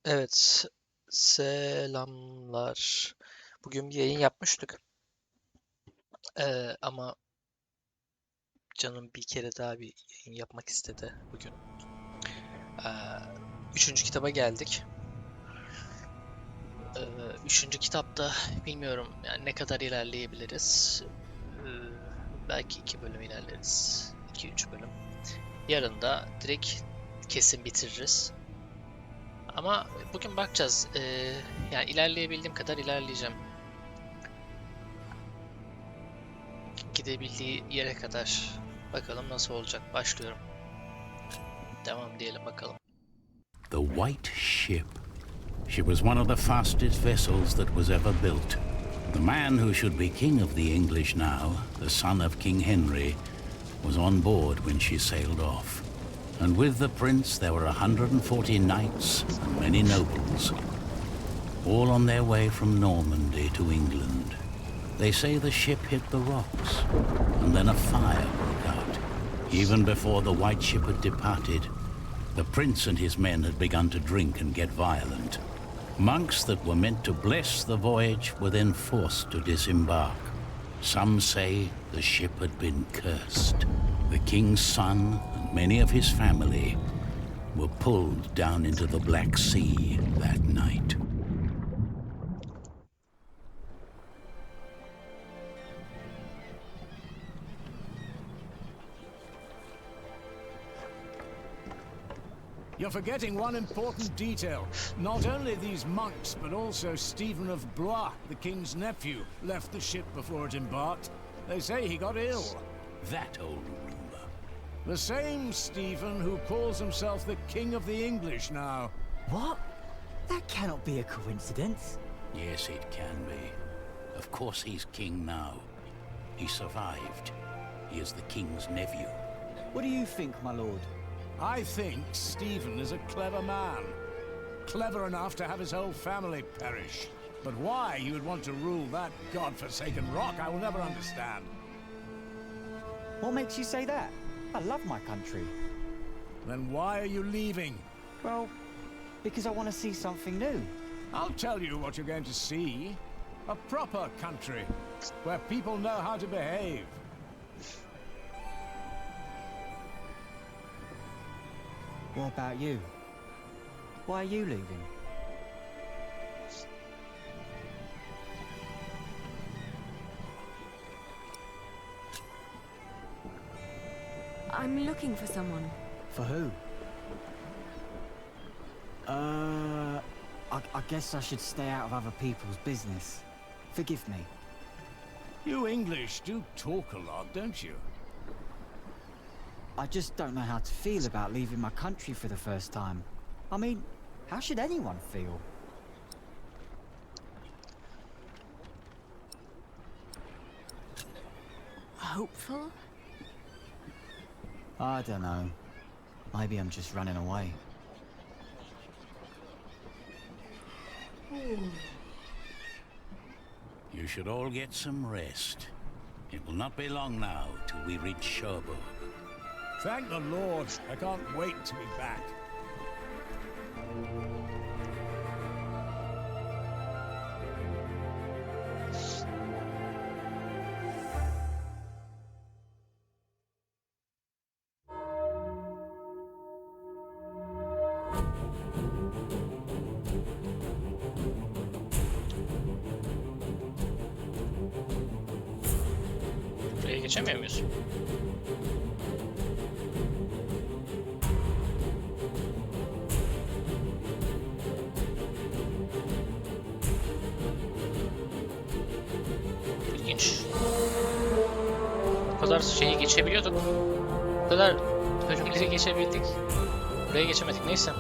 Evet, selamlar. Bugün bir yayın yapmıştık. Ama canım bir kere daha bir yayın yapmak istedi bugün. Ee, Üçüncü kitaba geldik. Üçüncü kitapta bilmiyorum yani ne kadar ilerleyebiliriz. Ee, Belki 2 bölüm ilerleriz. 2-3 bölüm. Yarın da direkt kesin bitiririz. Ama bugün bakacağız. Yani ilerleyebildiğim kadar ilerleyeceğim. Gidebildiği yere kadar. Bakalım nasıl olacak. Başlıyorum. Devam diyelim bakalım. The White Ship. She was one of the fastest vessels that was ever built. The man who should be king of the English now, the son of King Henry, was on board when she sailed off. And with the prince there were 140 knights and many nobles, all on their way from Normandy to England. They say the ship hit the rocks, and then a fire broke out. Even before the White Ship had departed, the prince and his men had begun to drink and get violent. Monks that were meant to bless the voyage were then forced to disembark. Some say the ship had been cursed. The king's son and many of his family were pulled down into the Black Sea that night. You're forgetting one important detail. Not only these monks, but also Stephen of Blois, the king's nephew, left the ship before it embarked. They say he got ill. That old rumor. The same Stephen who calls himself the King of the English now. What? That cannot be a coincidence. Yes, it can be. Of course he's king now. He survived. He is the king's nephew. What do you think, my lord? I think Stephen is a clever man. Clever enough to have his whole family perish. But why you would want to rule that god-forsaken rock, I will never understand. What makes you say that? I love my country. Then why are you leaving? Well, because I want to see something new. I'll tell you what you're going to see. A proper country, where people know how to behave. What about you? Why are you leaving? I'm looking for someone. For who? I guess I should stay out of other people's business. Forgive me. You English do talk a lot, don't you? I just don't know how to feel about leaving my country for the first time. I mean, how should anyone feel? Hopeful? I don't know. Maybe I'm just running away. You should all get some rest. It will not be long now till we reach Cherbourg. Thank the Lord. I can't wait to be back. Buraya geçemiyor muyuz? İlginç. O kadar şeyi geçebiliyorduk. O kadar bölümleri geçebildik. Buraya geçemedik. Neyse.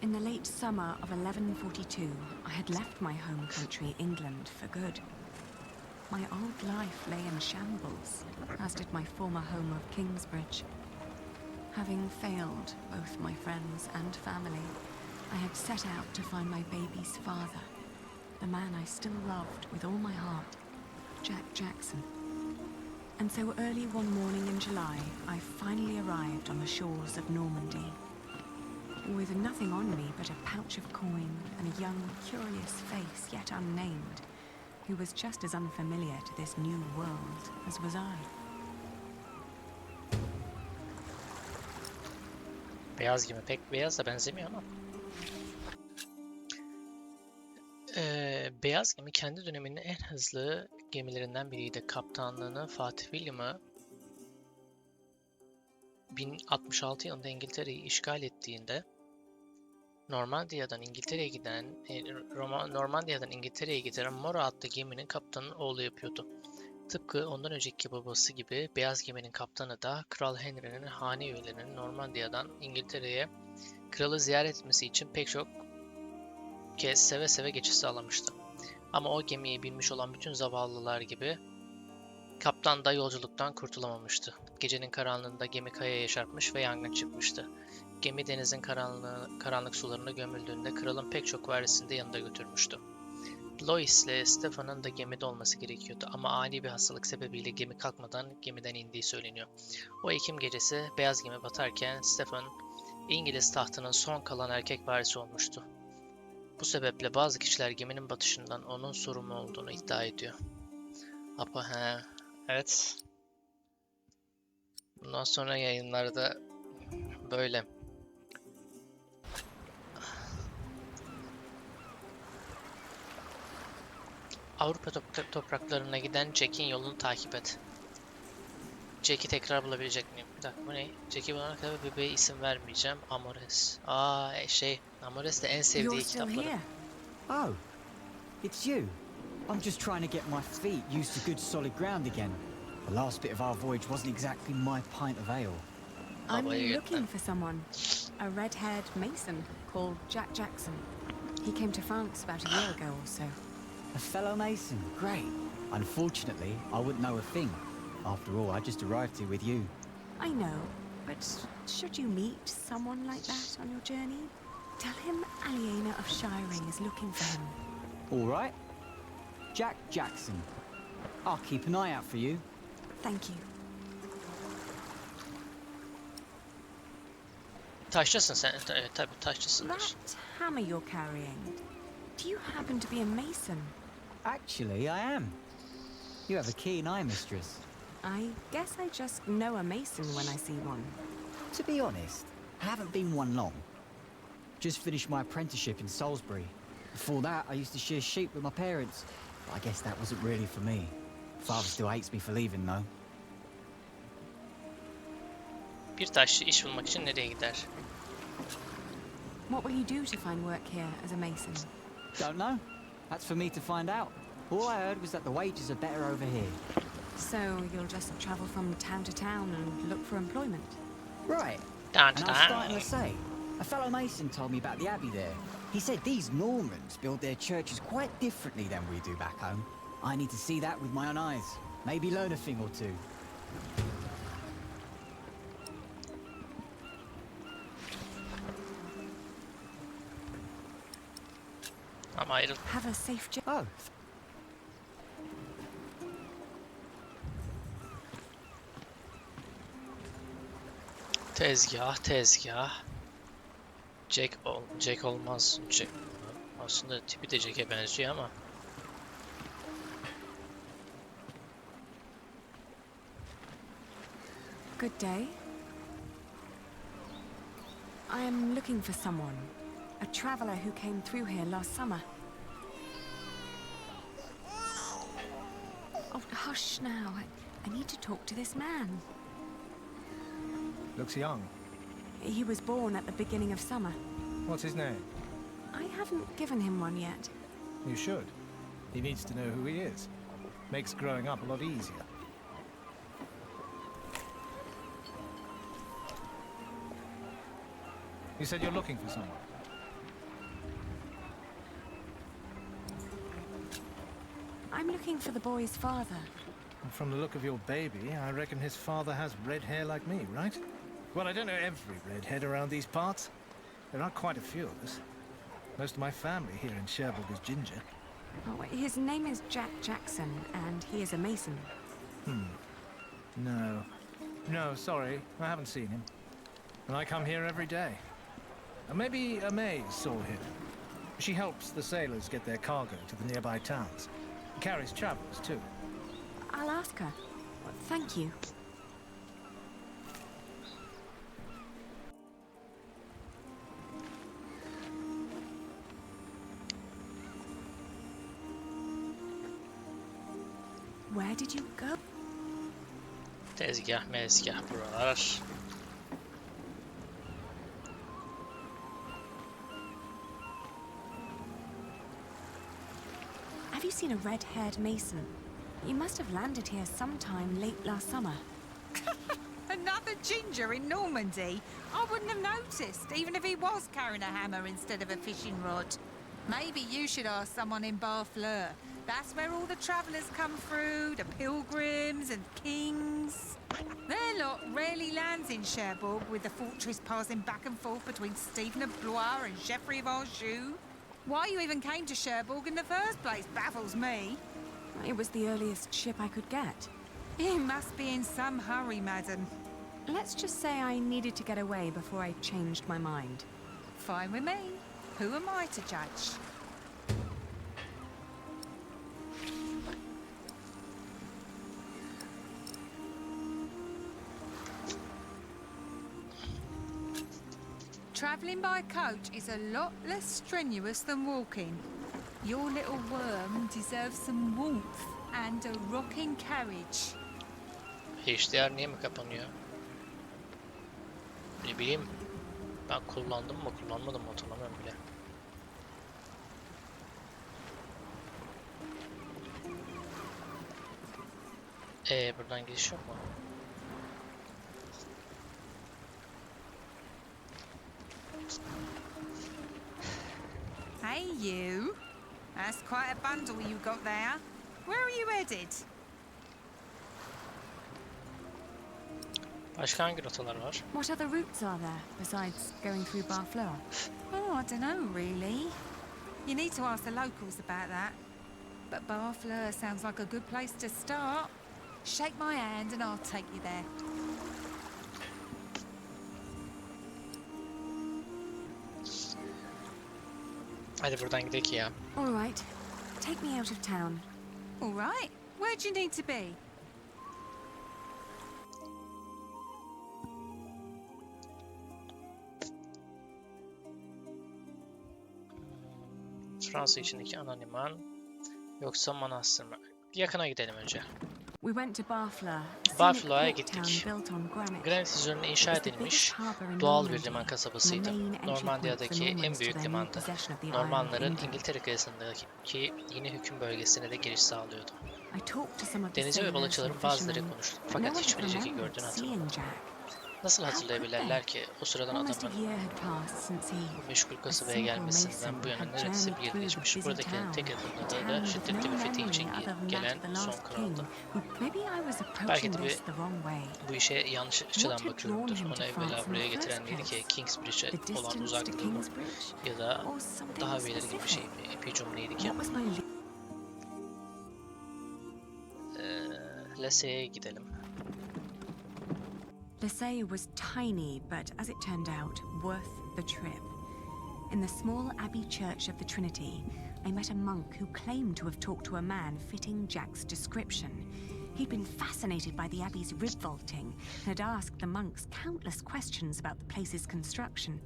In the late summer of 1142, I had left my home country, England, for good. My old life lay in shambles, as did my former home of Kingsbridge. Having failed both my friends and family, I had set out to find my baby's father, the man I still loved with all my heart, Jack Jackson. And so early one morning in July, I finally arrived on the shores of Normandy. With nothing on me but a pouch of coin and a young, curious face yet unnamed, who was just as unfamiliar to this new world as was I. Beyaz gemi pek beyaz da benzemiyor ama. Beyaz gemi kendi döneminin en hızlı gemilerinden biriydi. Kaptanlığını Fatih William'ı 1066 yılında İngiltere'yi işgal ettiğinde Normandiya'dan İngiltere'ye giden Mora adlı geminin kaptanının oğlu yapıyordu. Tıpkı ondan önceki babası gibi beyaz geminin kaptanı da Kral Henry'nin hane üyelerinin Normandiya'dan İngiltere'ye kralı ziyaret etmesi için pek çok kez seve seve geçiş sağlamıştı. Ama o gemiyi binmiş olan bütün zavallılar gibi kaptan da yolculuktan kurtulamamıştı. Gecenin karanlığında gemi kayaya çarpmış ve yangın çıkmıştı. Gemi denizin karanlık sularına gömüldüğünde kralın pek çok varisini de yanında götürmüştü. Lois ile Stephen'ın da gemide olması gerekiyordu ama ani bir hastalık sebebiyle gemi kalkmadan gemiden indiği söyleniyor. O Ekim gecesi beyaz gemi batarken Stephen İngiliz tahtının son kalan erkek varisi olmuştu. Bu sebeple bazı kişiler geminin batışından onun sorumlu olduğunu iddia ediyor. Evet. Bundan sonra yayınlarda böyle. Avrupa topraklarına giden Jack'in yolunu takip et. Jack'i tekrar bulabilecek miyim? Bir dakika bu ne? Jack'i bulana kadar bebeğe isim vermeyeceğim. Amores. Amores de en sevdiği You're still kitapları. here. Oh, it's you. I'm just trying to get my feet used to good solid ground again. The last bit of our voyage wasn't exactly my pint of ale. I'm well, you looking for someone. A red-haired mason called Jack Jackson. He came to France about a year ago or so. A fellow mason, great. Unfortunately, I wouldn't know a thing. After all, I just arrived here with you. I know, but should you meet someone like that on your journey, tell him Aliena of Shiring is looking for him. All right. Jack Jackson. I'll keep an eye out for you. Thank you. Taşçısın sen. Evet tabii taşçısındır. That hammer you're carrying, do you happen to be a mason? Actually, I am. You have a keen eye, mistress. I guess I just know a mason when I see one. To be honest, I haven't been one long. Just finished my apprenticeship in Salisbury. Before that, I used to shear sheep with my parents. But I guess that wasn't really for me. Father still hates me for leaving, though. Bir taşçı iş bulmak için nereye gider? What will you do to find work here as a mason? Don't know. That's for me to find out. All I heard was that the wages are better over here. So you'll just travel from town to town and look for employment? Right. Down And I was starting to say, a fellow mason told me about the abbey there. He said these Normans build their churches quite differently than we do back home. I need to see that with my own eyes. Maybe learn a thing or two. Ama ayrıl. Have a safe journey. Oh, Tezgah. Jack olmaz. Jack. Aslında tipi de Jack'e benziyor ama. Good day. I am looking for someone. A traveler who came through here last summer. Oh, hush now. I need to talk to this man. Looks young. He was born at the beginning of summer. What's his name? I haven't given him one yet. You should. He needs to know who he is. Makes growing up a lot easier. You said you're looking for someone. I'm looking for the boy's father. And from the look of your baby, I reckon his father has red hair like me, right? Well, I don't know every redhead around these parts. There are quite a few of us. Most of my family here in Cherbourg is ginger. Oh, his name is Jack Jackson, and he is a mason. No. No, sorry. I haven't seen him. And I come here every day. Maybe May saw him. She helps the sailors get their cargo to the nearby towns. Carries travellers, too. I'll ask her. Thank you. Where did you go? Tezgah mezgah buralar. Have you seen a red-haired mason? You must have landed here sometime late last summer. Another ginger in Normandy? I wouldn't have noticed, even if he was carrying a hammer instead of a fishing rod. Maybe you should ask someone in Barfleur. That's where all the travellers come through, the pilgrims and kings. Their lot rarely lands in Cherbourg, with the fortress passing back and forth between Stephen of Blois and Geoffrey of Anjou. Why you even came to Cherbourg in the first place baffles me. It was the earliest ship I could get. You must be in some hurry, madam. Let's just say I needed to get away before I changed my mind. Fine with me. Who am I to judge? Travelling by coach is a lot less strenuous than walking. Your little worm deserves some warmth and a rocking carriage. HDR niye mi kapanıyor? Ne bileyim. Ben kullandım mı kullanmadım mı hatırlamıyorum bile. Buradan gidiş yok mu? Hey, you. That's quite a bundle you got there. Where are you headed? Başka hangi rotalar var? What other routes are there besides going through Barfleur? Oh, I don't know, really. You need to ask the locals about that. But Barfleur sounds like a good place to start. Shake my hand and I'll take you there. Hadi buradan gidelim ya. All right. Take me out of town. All right. Where do you need to be? Fransa içindeki ana liman yoksa manastır mı? Yakına gidelim önce. We went to Barfleur, a Barfleur'a scenic port gittik. town built on granite. Granit üzerine inşa edilmiş doğal bir liman kasabasıydı. Normandiya'daki en büyük limandı. Normanların İngiltere kıyısındaki yeni hüküm bölgesine de giriş sağlıyordu. Denizci ve balıkçıların bazıları konuştu fakat hiçbiri Jack'i gördüğünü hatırlamadı. Nasıl hatırlayabilirler ki o sıradan adamın meşgul kasabaya gelmesinden bu yana neredeyse bir yıl geçmiş. Buradaki tek hatırladığı da şiddetli bir fetih için gelen son kraldı. Belki de bu işe yanlış açıdan bakıyorumdur. Onu evvela buraya getiren neydi ki Kingsbridge'e olan uzaklığı mı? Ya da daha bir ileri gibi bir şey mi? Bir cümleydi ki. Lese'ye gidelim. Lesay was tiny, but as it turned out, worth the trip. In the small abbey church of the Trinity, I met a monk who claimed to have talked to a man fitting Jack's description. He'd been fascinated by the abbey's rib vaulting and had asked the monks countless questions about the place's construction.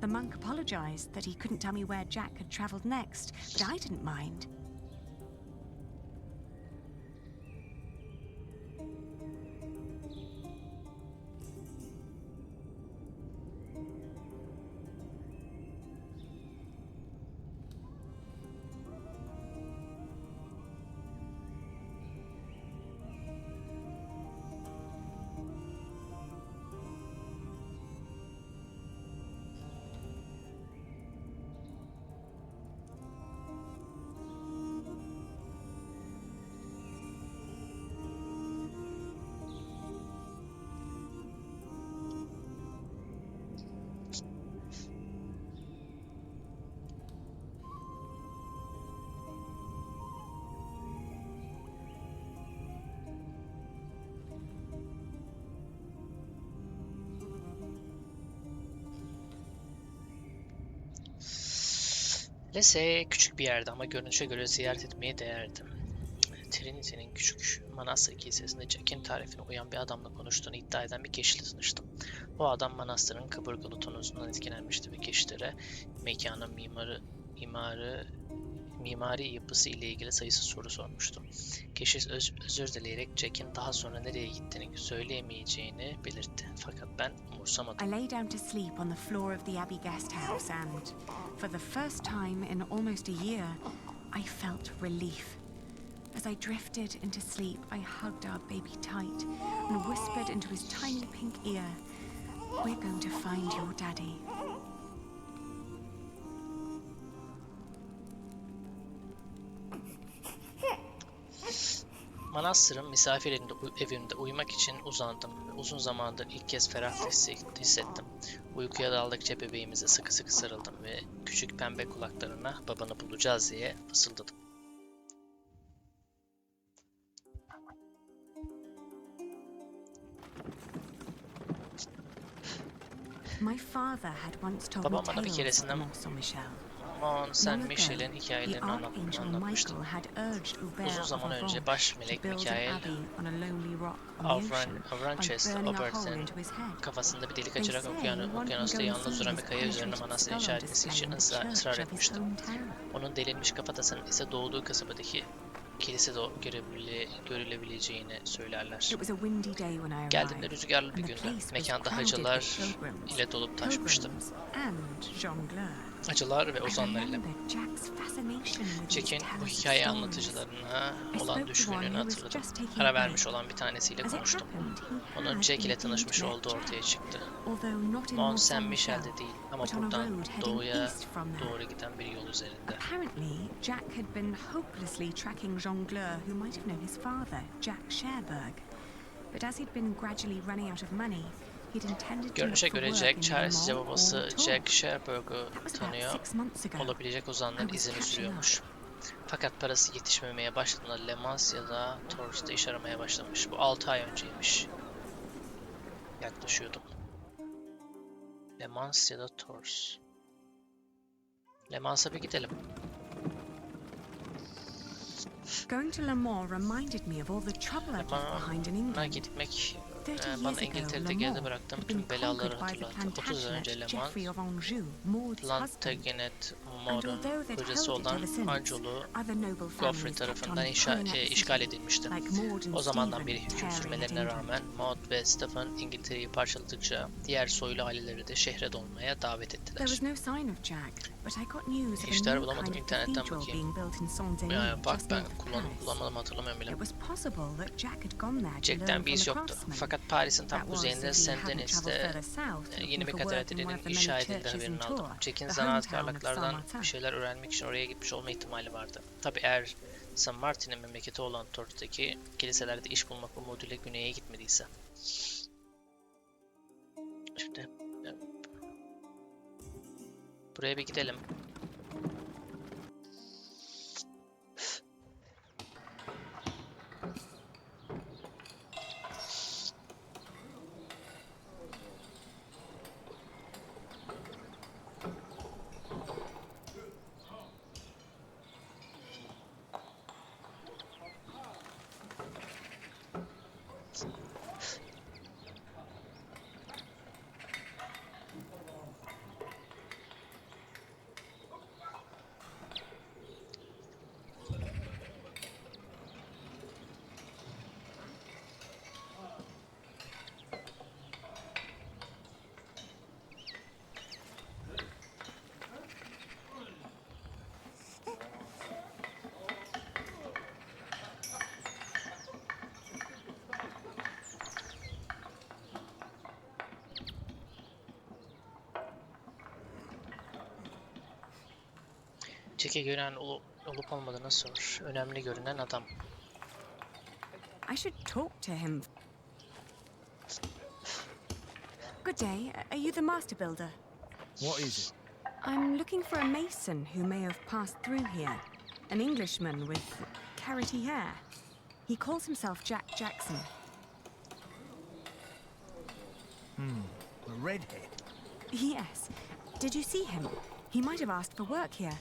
The monk apologized that he couldn't tell me where Jack had traveled next, but I didn't mind. Lise küçük bir yerde ama görünüşe göre ziyaret etmeye değerdi. Trinity'nin küçük Manastır Kilisesi'nde Jack'in tarifine uyan bir adamla konuştuğunu iddia eden bir kişiyle tanıştım. O adam manastırın kaburgalı tonuzundan etkilenmişti ve kişilere mekanın mimari yapısı ile ilgili sayısız soru sormuştu. Keşiş özür dileyerek Jack'in daha sonra nereye gittiğini söyleyemeyeceğini belirtti. Fakat ben umursamadım. I lay down to sleep on the floor of the Abbey guest house and, for the first time in almost a year, I felt relief. As I drifted into sleep, I hugged our baby tight and whispered into his tiny pink ear, "We're going to find your daddy." Manastırın misafir evinde uyumak için uzandım ve uzun zamandır ilk kez ferah hissettim. Uykuya daldıkça bebeğimize sıkı sıkı sarıldım ve küçük pembe kulaklarına babanı bulacağız diye fısıldadım. My father had once told me Babam bana bir tales of keresinde Mont Saint-Michel. Mont Saint Long ago, Michel'in the hikayelerini Archangel anlatmıştı. Michael had urged Hubert Uzun of zaman önce Avranches baş to melek build an Mikael abbey on a lonely rock on the ocean by Avranches'te burning a hole Obert'in into his head. kafasında bir delik They açarak say one can okyanusta go and yalnız see duran his bir kaya üzerine penetrated manastır skull inşa on etmesi display için in the ısrar church of his etmişti. hometown. Onun delinmiş kafatasının ise doğduğu kasabadaki kilisede görülebileceğini söylerler. It was a windy day when I Geldiğimde arrived, rüzgarlı bir and the gündü. place was Mekanda crowded hacılar with pilgrims, ile dolup taşmıştı. and jongleurs. Hacılar ve I ozanlar ile. remembered Jack's fascination with these Jack'in bu tales of hikaye stories. anlatıcılarına I spoke olan to düşkünlüğünü one who was hatırladım. just taking a Para vermiş break. olan bir tanesiyle As it konuştum. happened, he Onun had Jack ile indeed tanışmış met olduğu ortaya Jack, çıktı. although not in Mont Mont Saint Saint-Michel, Michel'de değil ama but on a buradan road heading doğuya east from there. doğru giden bir yol üzerinde. Apparently, Jack had been hopelessly tracking jongleur who might have known his father, Jack Sherberg. But as he'd been gradually running out of money, he'd intended to look Görünüşe for göre work Jack, in Le çaresizce Mans babası or Tours. Jack Sherberg'u That was about tanıyor, 6 months ago. olabilecek ozanların I was izini catching sürüyormuş. Fakat parası yetişmemeye başladığında Le Mans ya da Tours'ta iş aramaya başlamış. Bu 6 ay önceymiş. Yaklaşıyordum. Le Mans ya da Tours. Le Mans'a bir gidelim. Going to Le Mans reminded me of all the trouble I'd left behind in Bana England. gitmek 30 years bana ago, İngiltere'de Le geride Mans bıraktığım had been tüm belaları conquered by the hatırlattı. 30 yıl önce Le Plantagenet Mans, Geoffrey of Anjou, Maud's husband. Plantagenet And Maud'un although they'd kocası held it olan ever since, Anjolu other noble Geoffrey families kept tarafından on pulling at the işgal city, edilmişti. like Maud and O zamandan Stephen beri hüküm tearing at sürmelerine England. rağmen Maud ve Stephen İngiltere'yi parçaladıkça diğer soylu aileleri de şehre dolmaya davet There ettiler. was no sign of Jack, but I got news of a İşler new bulamadım, kind of internetten cathedral bakayım. being built in Saint-Denis, Yani bak just ben north of Paris. kullanmadım hatırlamıyorum bile. It was possible that Jack had gone there to Jack'ten learn bir from iz the yoktu. craftsmen. Fakat Paris'in tam That was kuzeyinde if he hadn't travelled Saint-Denis'te further south, yeni looking bir for work katedralin in one of the inşa many edildiği churches in haberini aldım. Tours, Jack'in the hometown of zanaatkarlıklardan Saint-Martin. bir şeyler öğrenmek için oraya gitmiş olma ihtimali vardı. Tabi eğer Saint Martin'in memleketi olan Tours'taki kiliselerde iş bulmak umuduyla güneye gitmediyse. Şimdi buraya bir gidelim. Jack'e gören olup olmadığını sor. Önemli görünen adam. I should talk to him. Good day. Are you the master builder? What is it? I'm looking for a mason who may have passed through here. An Englishman with carroty hair. He calls himself Jack Jackson. A redhead? Yes. Did you see him? He might have asked for work here.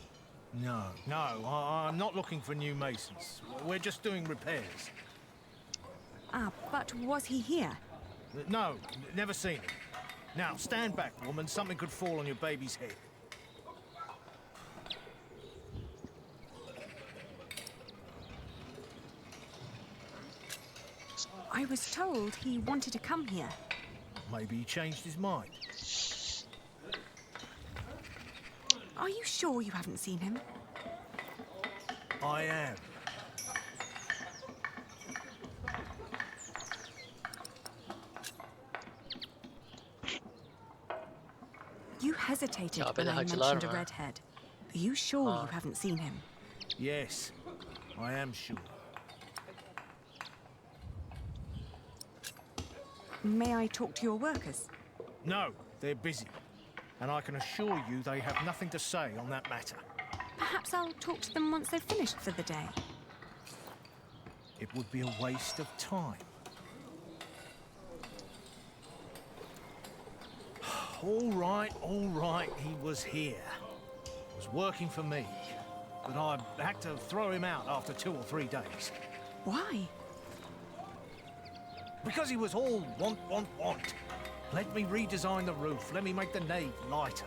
No, I'm not looking for new masons. We're just doing repairs. Ah, but was he here? No, never seen him. Now, stand back, woman. Something could fall on your baby's head. I was told he wanted to come here. Maybe he changed his mind. Are you sure you haven't seen him? I am. You hesitated Ya, when böyle I hacılar mentioned a mı? redhead. Are you sure you haven't seen him? Yes, I am sure. May I talk to your workers? No, they're busy. And I can assure you they have nothing to say on that matter. Perhaps I'll talk to them once they've finished for the day. It would be a waste of time. All right, he was here. Was working for me. But I had to throw him out after 2 or 3 days. Why? Because he was all want. Let me redesign the roof, let me make the nave lighter.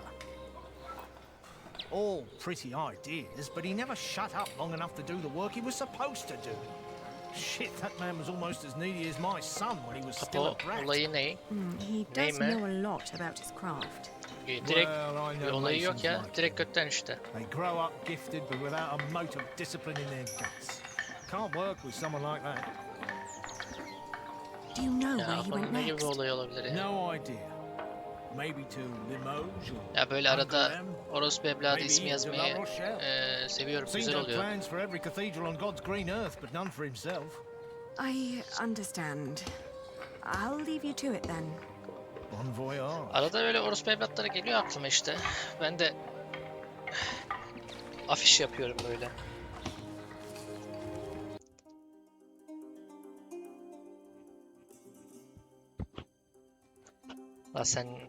All pretty ideas, but he never shut up long enough to do the work he was supposed to do. Shit, that man was almost as needy as my son when he was still a Apo brat. olayı ne? He does mi? know a lot about his craft. Direkt Well, I bir know olayı yok masons ya. like Direkt götten işte. They grow up gifted but without a mote of discipline in their guts. Can't work with someone like that. Do you know Ya where he Apo'nun went ne gibi next? bir olayı olabilir ya? No idea. Maybe to Limoges or Ya böyle arada Angoulême. orospu evladı Maybe ismi to yazmayı La Rochelle. seviyorum. Seemed Güzel to have oluyor. plans for every cathedral on God's green earth, but none for himself. I understand. I'll leave you to it then. Bon voyage. Arada böyle orospu evlatları geliyor aklıma işte. Ben de afiş yapıyorum böyle.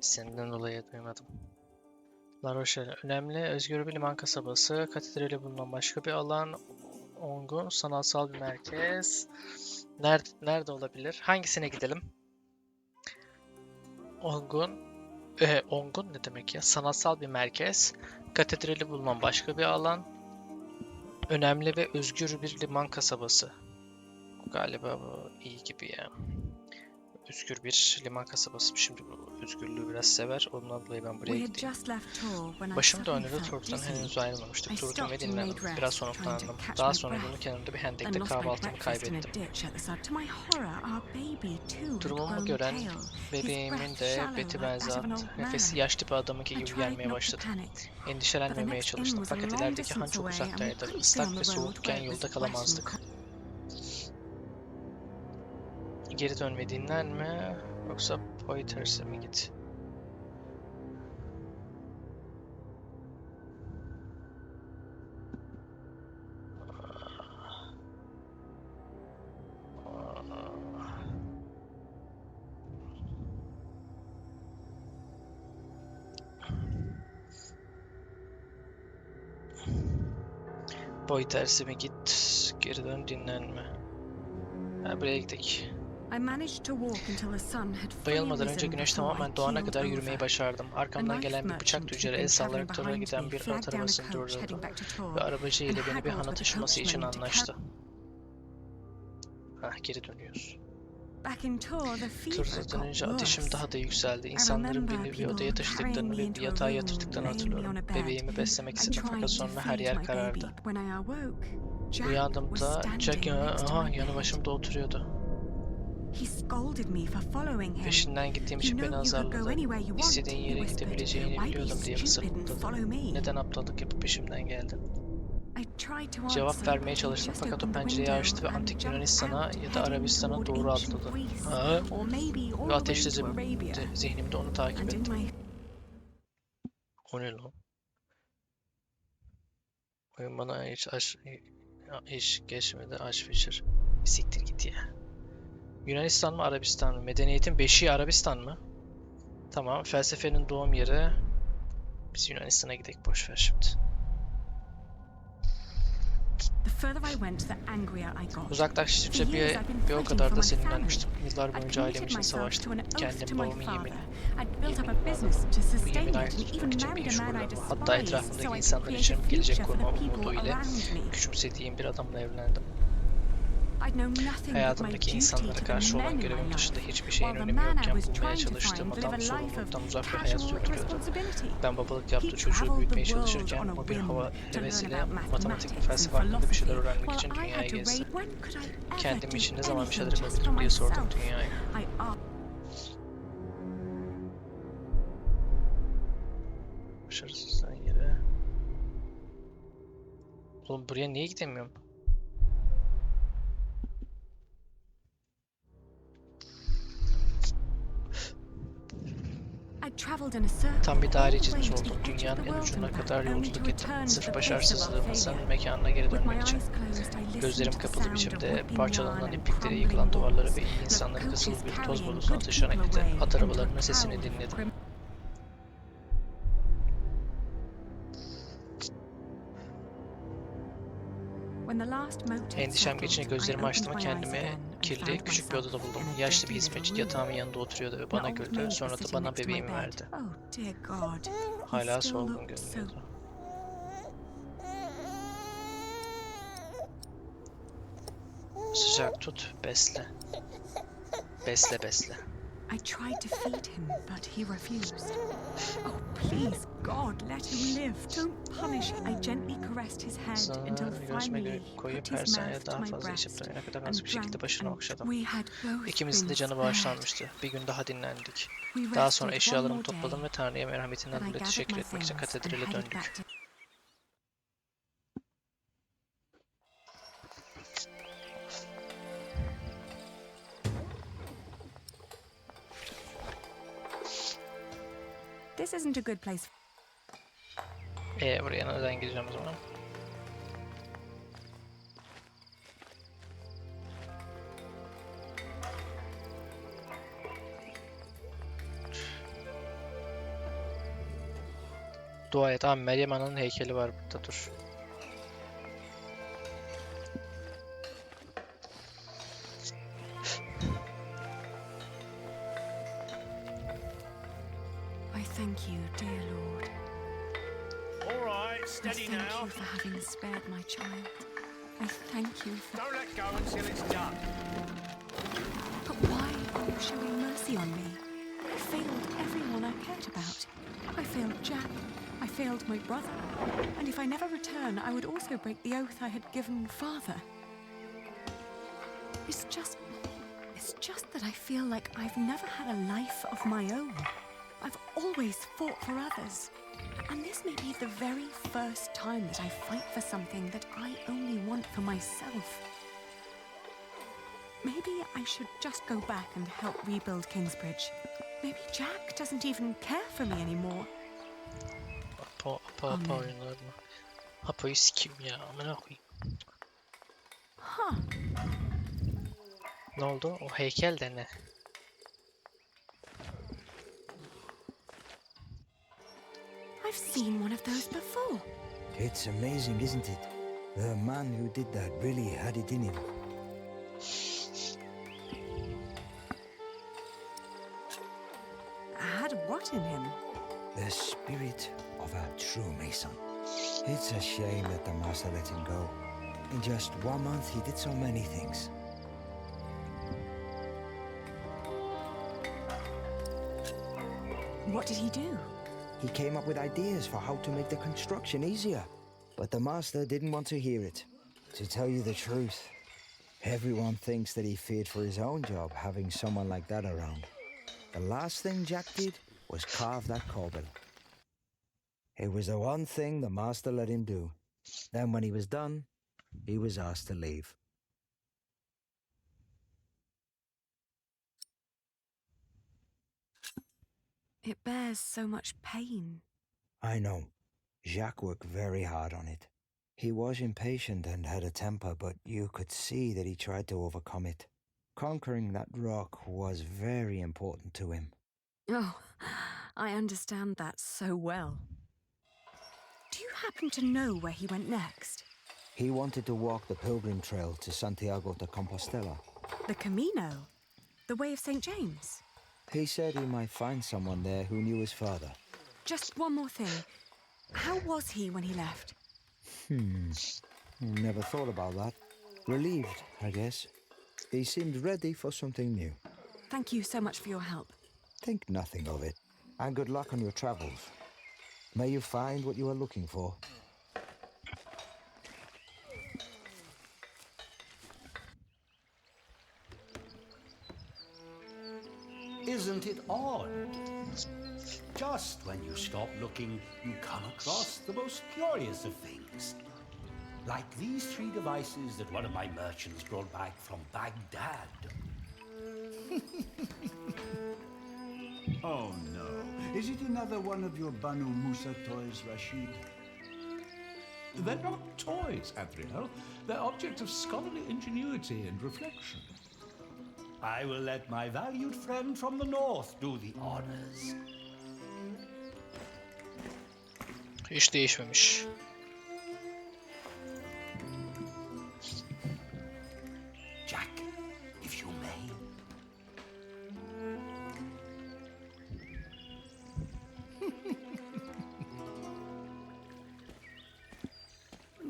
Senden dolayı duymadım. La Rochelle önemli, özgür bir liman kasabası, katedrali bulunan başka bir alan, Ongun, sanatsal bir merkez. Nerede olabilir? Hangisine gidelim? Ongun ne demek ya? Sanatsal bir merkez, katedrali bulunan başka bir alan, önemli ve özgür bir liman kasabası. Galiba bu iyi gibi ya. Özgür bir liman kasabası. Şimdi bu özgürlüğü biraz sever. Ondan dolayı ben buraya We had gideyim. just left Tor when I Başım suddenly döndü, felt Turk'tan dizzy. henüz ayrılmamıştık. I Durdum ve stopped and dinlendim. made Biraz rest, trying to soluklandım. catch Daha my sonra yolun breath. kenarında bir Then hendekte lost my kahvaltımı breakfast in a kaybettim. ditch at the side. To my horror, our baby too had Durumumu grown gören pale. His bebeğimin breath de shallow beti like that of an benzer. old Nefesi man. yaşlı bir adamınki I gibi tried gelmeye not to başladı. panic, but the Endişelenmemeye next inn çalıştım was a fakat long ilerideki han distance çok away and we uzaktaydı. couldn't stay on Islak ve the road soğukken where it yolda was wet and kalamazdık. Geri dönmeyi dinlenme yoksa Poiters'e mi git? Poiters'e mi git? Geri dön dinlenme. Ha, buraya gidelim. I managed to walk until the sun had fully Bayılmadan önce risen güneş before I tamamen doğana keeled kadar yürümeyi over. başardım. A Arkamdan knife gelen bir bıçak merchant tüccarı who'd el been travelling sallayarak tavana behind giden me bir at flagged down a arabasını coach durdurdu. heading back to Ve Tor arabacı and ile beni bir haggled hana with the taşıması için coachman to anlaştı. Geri dönüyoruz. Back in Tor, the fever Turda got dönünce ateşim worse. daha da yükseldi. I İnsanların remember beni bir people odaya carrying taşıdıklarını me ve bir into a yatağa room, yatırdıklarını laying me on hatırlıyorum. a bed. Bebeğimi beslemek I istedim fakat tried to sonra her feed yer my baby. karardı. When I awoke, Jack was Uyandığımda Jack standing next to my yanı bed. başımda oturuyordu. He scolded me for following him. Peşinden gittiğim You için know beni you could go azarladı. anywhere you want, İstediğin he yere whispered. gidebileceğini Why be biliyordum diye stupid and fısıldadı. follow me? Neden aptallık yapıp peşimden geldin? I tried to Cevap answer, vermeye but he çalıştım just fakat o opened the pencereyi window açtı ve and antik jumped Yunanistan'a out, ya da heading Arabistan'a toward doğru ancient atladı. Greece, or maybe all Ve the way ateşli to Arabia. zihnimde onu takip And in ettim. my O ne lan? Oyun bana hiç geçmedi. Aç Fisher. Bir siktir git ya. Yunanistan mı Arabistan mı? Medeniyetin beşiği Arabistan mı? Tamam. Felsefenin doğum yeri. Biz Yunanistan'a gidelim. Boş ver şimdi. The further I went, the angrier I got. Uzaklaştıkça bir o kadar da sinirlenmiştim. Yıllar boyunca ailem için savaştım. Kendim babamın yemini. Bu yemin ayakta tutmak için bir iş kurulama. Hatta etrafımdaki insanlar için bir gelecek kurma umudu ile küçümsediğim bir adamla evlendim. Hayatımdaki insanlara karşı olan görevim dışında hiçbir şeyin önemi yokken bulmaya çalıştığım adam sorumluluktan uzak bir hayat sürdürüyordu. Ben babalık yaptığı çocuğu büyütmeye çalışırken o bir hava hevesiyle matematik ve felsefe hakkında bir şeyler öğrenmek için dünyayı gezdi. Kendim için ne zaman bir şeyler yapabilirim diye sordum dünyaya. Başarısızlığın yeri. Oğlum buraya niye gidemiyorum? Tam bir daire çizmiş oldum. Dünyanın en ucuna kadar yolculuk ettim. Sırf başarısızlığımızın mekanına geri dönmek için. Gözlerim kapalı biçimde parçalanan ipliklere yıkılan duvarları ve iyi insanların kısılı bir toz bolusuna atışan at arabalarının sesini dinledim. Endişem geçince gözlerimi açtığımda kendimi kirli, küçük bir odada buldum. Yaşlı bir hizmetçi yatağımın yanında oturuyordu ve bana güldü. Sonra da bana bebeğimi verdi. Hala solgun görünüyordu. Sıcak tut, besle. Besle, besle. I tried to feed him, but he refused. Oh, please, God, let him live. Don't punish him. I gently caressed his head until finally he put his mouth to my breast and drank, we had both İkimizin de canı bağışlanmıştı. Bir gün daha dinlendik. Daha sonra eşyalarımı topladım ve Tanrı'ya merhametinden dolayı teşekkür etmek için katedrale döndük. This isn't a good place. Buraya neden gireceğim o zaman? Dua et. Tamam, Meryem Ana'nın heykeli var burada, dur. Thank you, dear Lord. All right, steady I thank now. you for having spared my child. I thank you for... Don't let go until it's done. But why are you showing mercy on me? I failed everyone I cared about. I failed Jack. I failed my brother. And if I never return, I would also break the oath I had given Father. It's just that I feel like I've never had a life of my own. I've always fought for others. And this may be the very first time that I fight for something that I only want for myself. Maybe I should just go back and help rebuild Kingsbridge. Maybe Jack doesn't even care for me anymore. Apa oyunlarına. Apo'yu sikeyim ya, amına koyayım. Huh. Ne oldu? O heykel de ne? I've seen one of those before. It's amazing, isn't it? The man who did that really had it in him. Had what in him? The spirit of a true mason. It's a shame that the master let him go. In just 1 month, he did so many things. What did he do? He came up with ideas for how to make the construction easier. But the master didn't want to hear it. To tell you the truth, everyone thinks that he feared for his own job having someone like that around. The last thing Jack did was carve that corbel. It was the one thing the master let him do. Then when he was done, he was asked to leave. It bears so much pain. I know. Jacques worked very hard on it. He was impatient and had a temper, but you could see that he tried to overcome it. Conquering that rock was very important to him. Oh, I understand that so well. Do you happen to know where he went next? He wanted to walk the pilgrim trail to Santiago de Compostela. The Camino? The Way of St. James? He said he might find someone there who knew his father. Just one more thing. How was he when he left? Never thought about that. Relieved, I guess. He seemed ready for something new. Thank you so much for your help. Think nothing of it. And good luck on your travels. May you find what you are looking for. Isn't it odd? Just when you stop looking, you come across the most curious of things. Like these 3 devices that one of my merchants brought back from Baghdad. Oh no. Is it another one of your Banu Musa toys, Rashid? They're not toys, Adriel. They're objects of scholarly ingenuity and reflection. I will let my valued friend from the north do the honors. Hiç değişmemiş. Jack, if you may.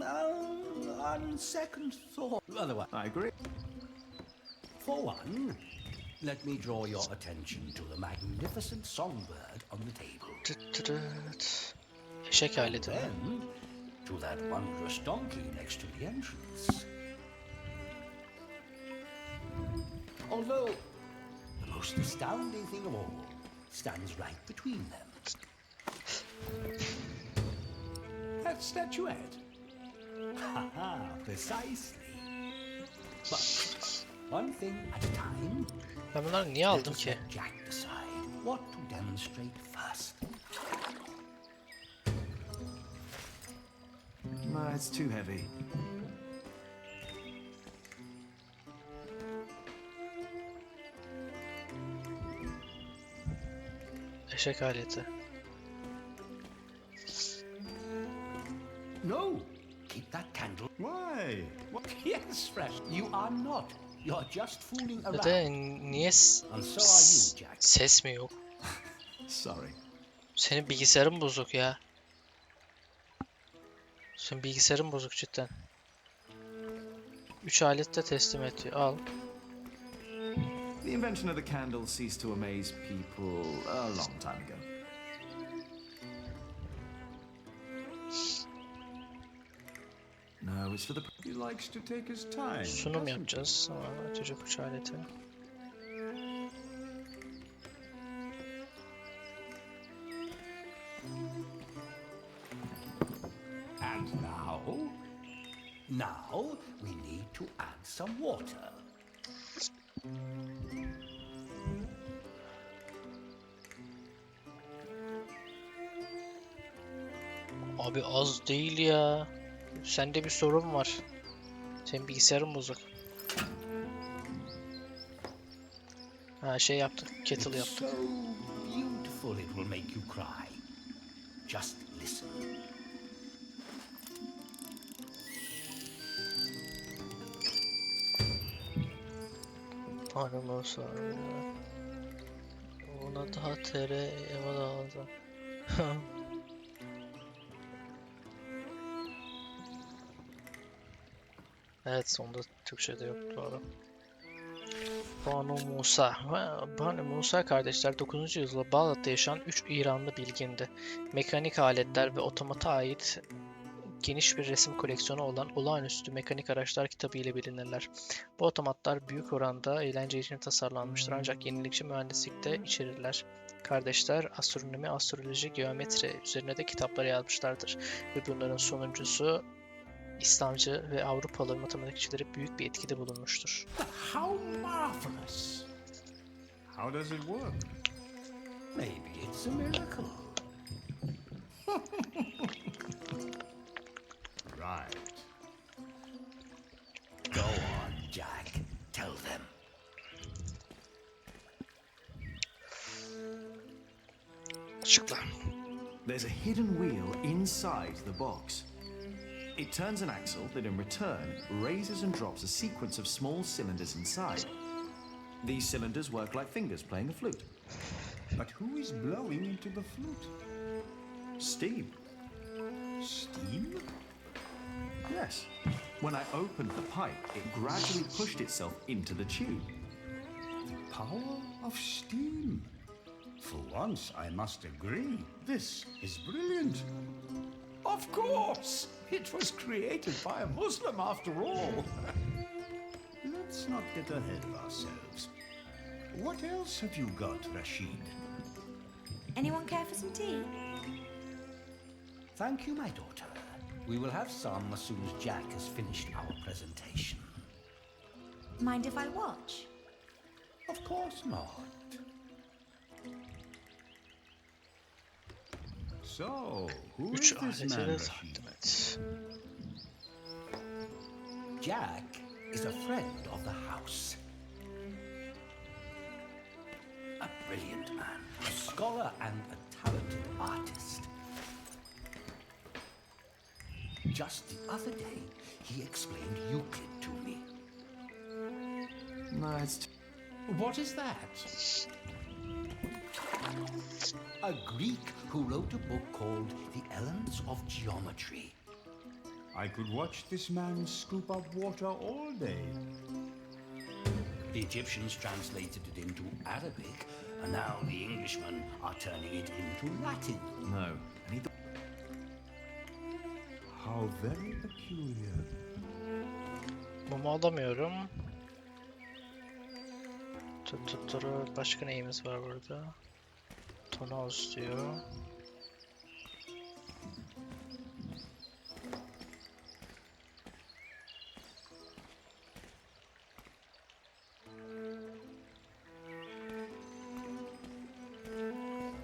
On second thought, otherwise, I agree. for one, let me draw your attention to the magnificent songbird on the table. Eşek aleti mi? Then, to that wondrous donkey next to the entrance. Although, the most astounding thing of all stands right between them. That statuette. Haha, precisely. But one thing at a time. Ben bunları niye aldım ki? Let Jack decide what to demonstrate first. No, it's too heavy. Eşek aleti. No, keep that candle. Why? Yes, Fresh, you are not. You're just fooling Ya around. da niye And so are you, Jack. ses mi yok? Sorry. Senin bilgisayarın bozuk ya. Senin bilgisayarın bozuk cidden. 3 alet de teslim ediyor. Al. The invention of the candle ceased to amaze people a long time ago. No, it's for the... He likes to take his time. Sunum doesn't he? yapacağız. Ama çocuk 3 aleti. And now we need to add some water. Abi az değil ya. Sende bir sorun var. Senin bilgisayarın bozuk. Ha şey yaptık. Kettle It's yaptık. so beautiful it will make you cry. Just listen. Tanrım olsun. Ona daha tere eva lazım. Evet sonunda Türkçe'de yok doğru. Banu Musa. Banu Musa kardeşler 9. yüzyılda Bağdat'ta yaşayan 3 İranlı bilgindi. Mekanik aletler ve otomata ait geniş bir resim koleksiyonu olan olağanüstü mekanik araçlar kitabı ile bilinirler. Bu otomatlar büyük oranda eğlence için tasarlanmıştır ancak yenilikçi mühendislikte içerirler. Kardeşler astronomi, astroloji, geometri üzerine de kitaplar yazmışlardır ve bunların sonuncusu İslamcı ve Avrupalı matematikçilere büyük bir etkide bulunmuştur. How marvelous! How does it work? Maybe it's a miracle. Right. Go on, Jack. Tell them. Açıkla. There's a hidden wheel inside the box. It turns an axle that in return raises and drops a sequence of small cylinders inside. These cylinders work like fingers playing a flute. But who is blowing into the flute? Steam. Steam? Yes. When I opened the pipe, it gradually pushed itself into the tube. The power of steam. For once, I must agree. This is brilliant. Of course! It was created by a Muslim after all. Let's not get ahead of ourselves. What else have you got, Rashid? Anyone care for some tea? Thank you, my daughter. We will have some as soon as Jack has finished our presentation. Mind if I watch? Of course not. So, who is 3 this man, aletiyle Rashid? takdim et. Jack is a friend of the house. A brilliant man, a scholar and a talented artist. Just the other day, he explained Euclid to me. No, it's What is that? A Greek who wrote a book called The Elements of Geometry. I could watch this man scoop up water all day. The Egyptians translated it into Arabic, and now the Englishmen are turning it into Latin. no. I need the How very peculiar. Mumu alamıyorum. Tuturu. Başka neyimiz var burada? Tonoz diyor.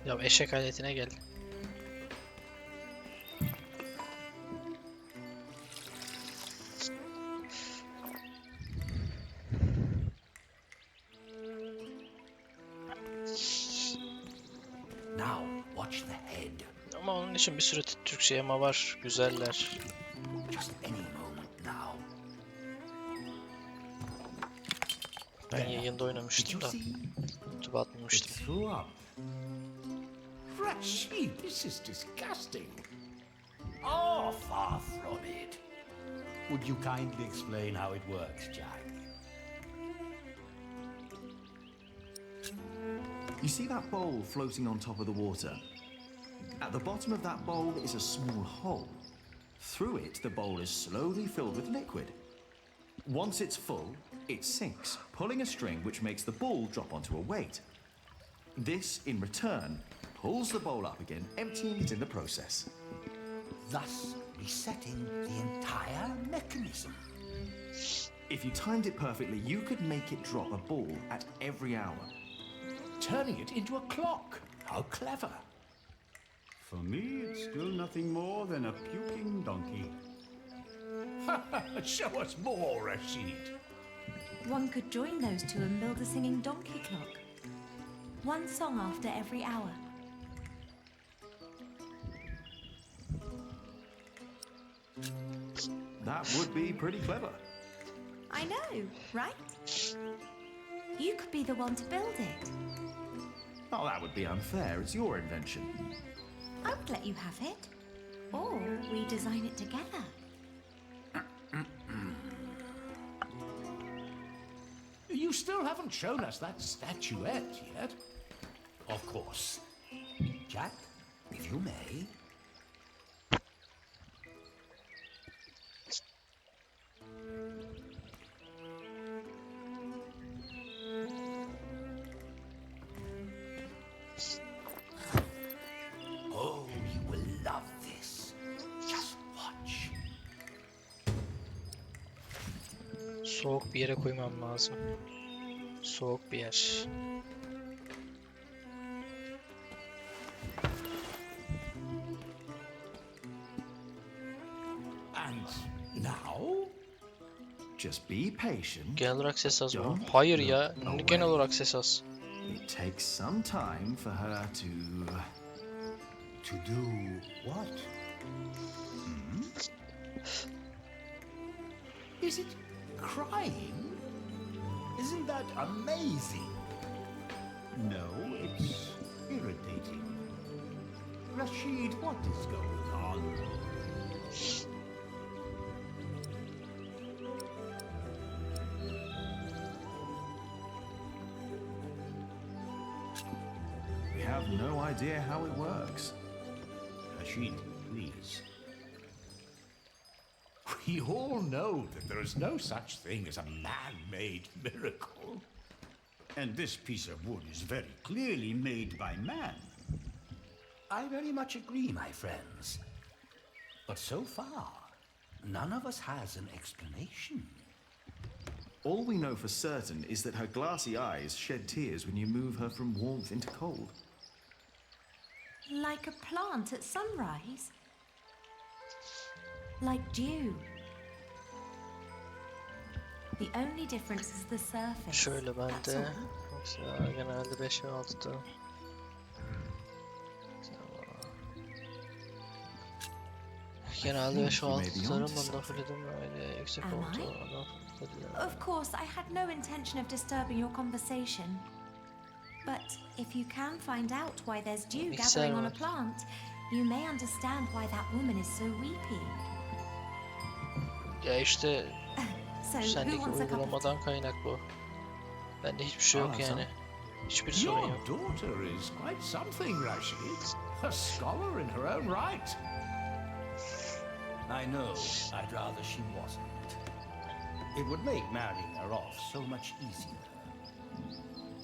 Ya eşek aletine gel. Now, watch the head. Ama onun için bir sürü Türkçe yama var. Güzeller. Just any moment now. Ben yayında Did oynamıştım şey you da. see? YouTube'a It atmamıştım. threw up. Rashid, this is disgusting. Oh, far from it. Would you kindly explain how it works, Jack? You see that bowl floating on top of the water? At the bottom of that bowl is a small hole. Through it, the bowl is slowly filled with liquid. Once it's full, it sinks, pulling a string which makes the ball drop onto a weight. This, in return, pulls the bowl up again, emptying it in the process. Thus resetting the entire mechanism. If you timed it perfectly, you could make it drop a ball at every hour. Turning it into a clock. How clever. For me, it's still nothing more than a puking donkey. Show us more, Rashid. One could join those two and build a singing donkey clock. One song after every hour. That would be pretty clever. I know, right? You could be the one to build it. Oh, that would be unfair. It's your invention. I would let you have it. Or we design it together. You still haven't shown us that statuette yet. Of course. Jack, if you may. Oh, you will love this. Just watch. Soğuk bir yere koymam lazım. Soğuk bir yer. And now? Just be patient. Genel olarak ses az mı? Don't Hayır ya. look Ne away. genel olarak ses az? It takes some time for her to... To do what? Is it crying? Isn't that amazing? No, it's irritating. Rashid, what is going on? We have no idea how it works. Rashid, please. We all know that there is no such thing as a man-made miracle. And this piece of wood is very clearly made by man. I very much agree, my friends. But so far, none of us has an explanation. All we know for certain is that her glassy eyes shed tears when you move her from warmth into cold. Like a plant at sunrise. Like dew. The only difference is the surface. Şöyle ben That's de. all. Yoksa genelde 5 ve 6'da. Genelde 5 ve 6'ların bunda fulledim öyle yüksek Am I? oldu. Of course, I had no intention of disturbing your conversation. But if you can find out why there's dew gathering on a plant, you may understand why that woman is so weepy. Ya işte So, who sendeki wants a cup of uygulamadan kaynaklı o. Bende hiçbir şey yok yani. Hiçbir sorun Your yok. daughter is quite something, Rashid. A scholar in her own right. I know. I'd rather she wasn't. It would make marrying her off so much easier.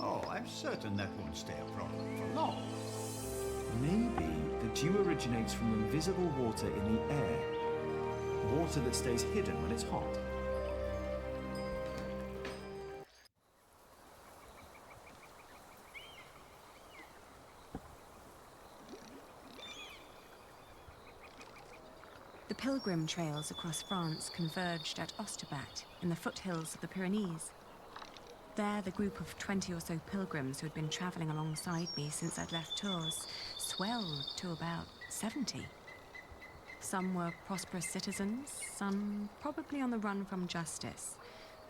Oh, I'm certain that won't stay a problem for long. Maybe the dew originates from invisible water in the air. Water that stays hidden when it's hot. The pilgrim trails across France converged at Osterbat in the foothills of the Pyrenees. There, the group of 20 or so pilgrims who had been travelling alongside me since I'd left Tours swelled to about 70. Some were prosperous citizens, some probably on the run from justice,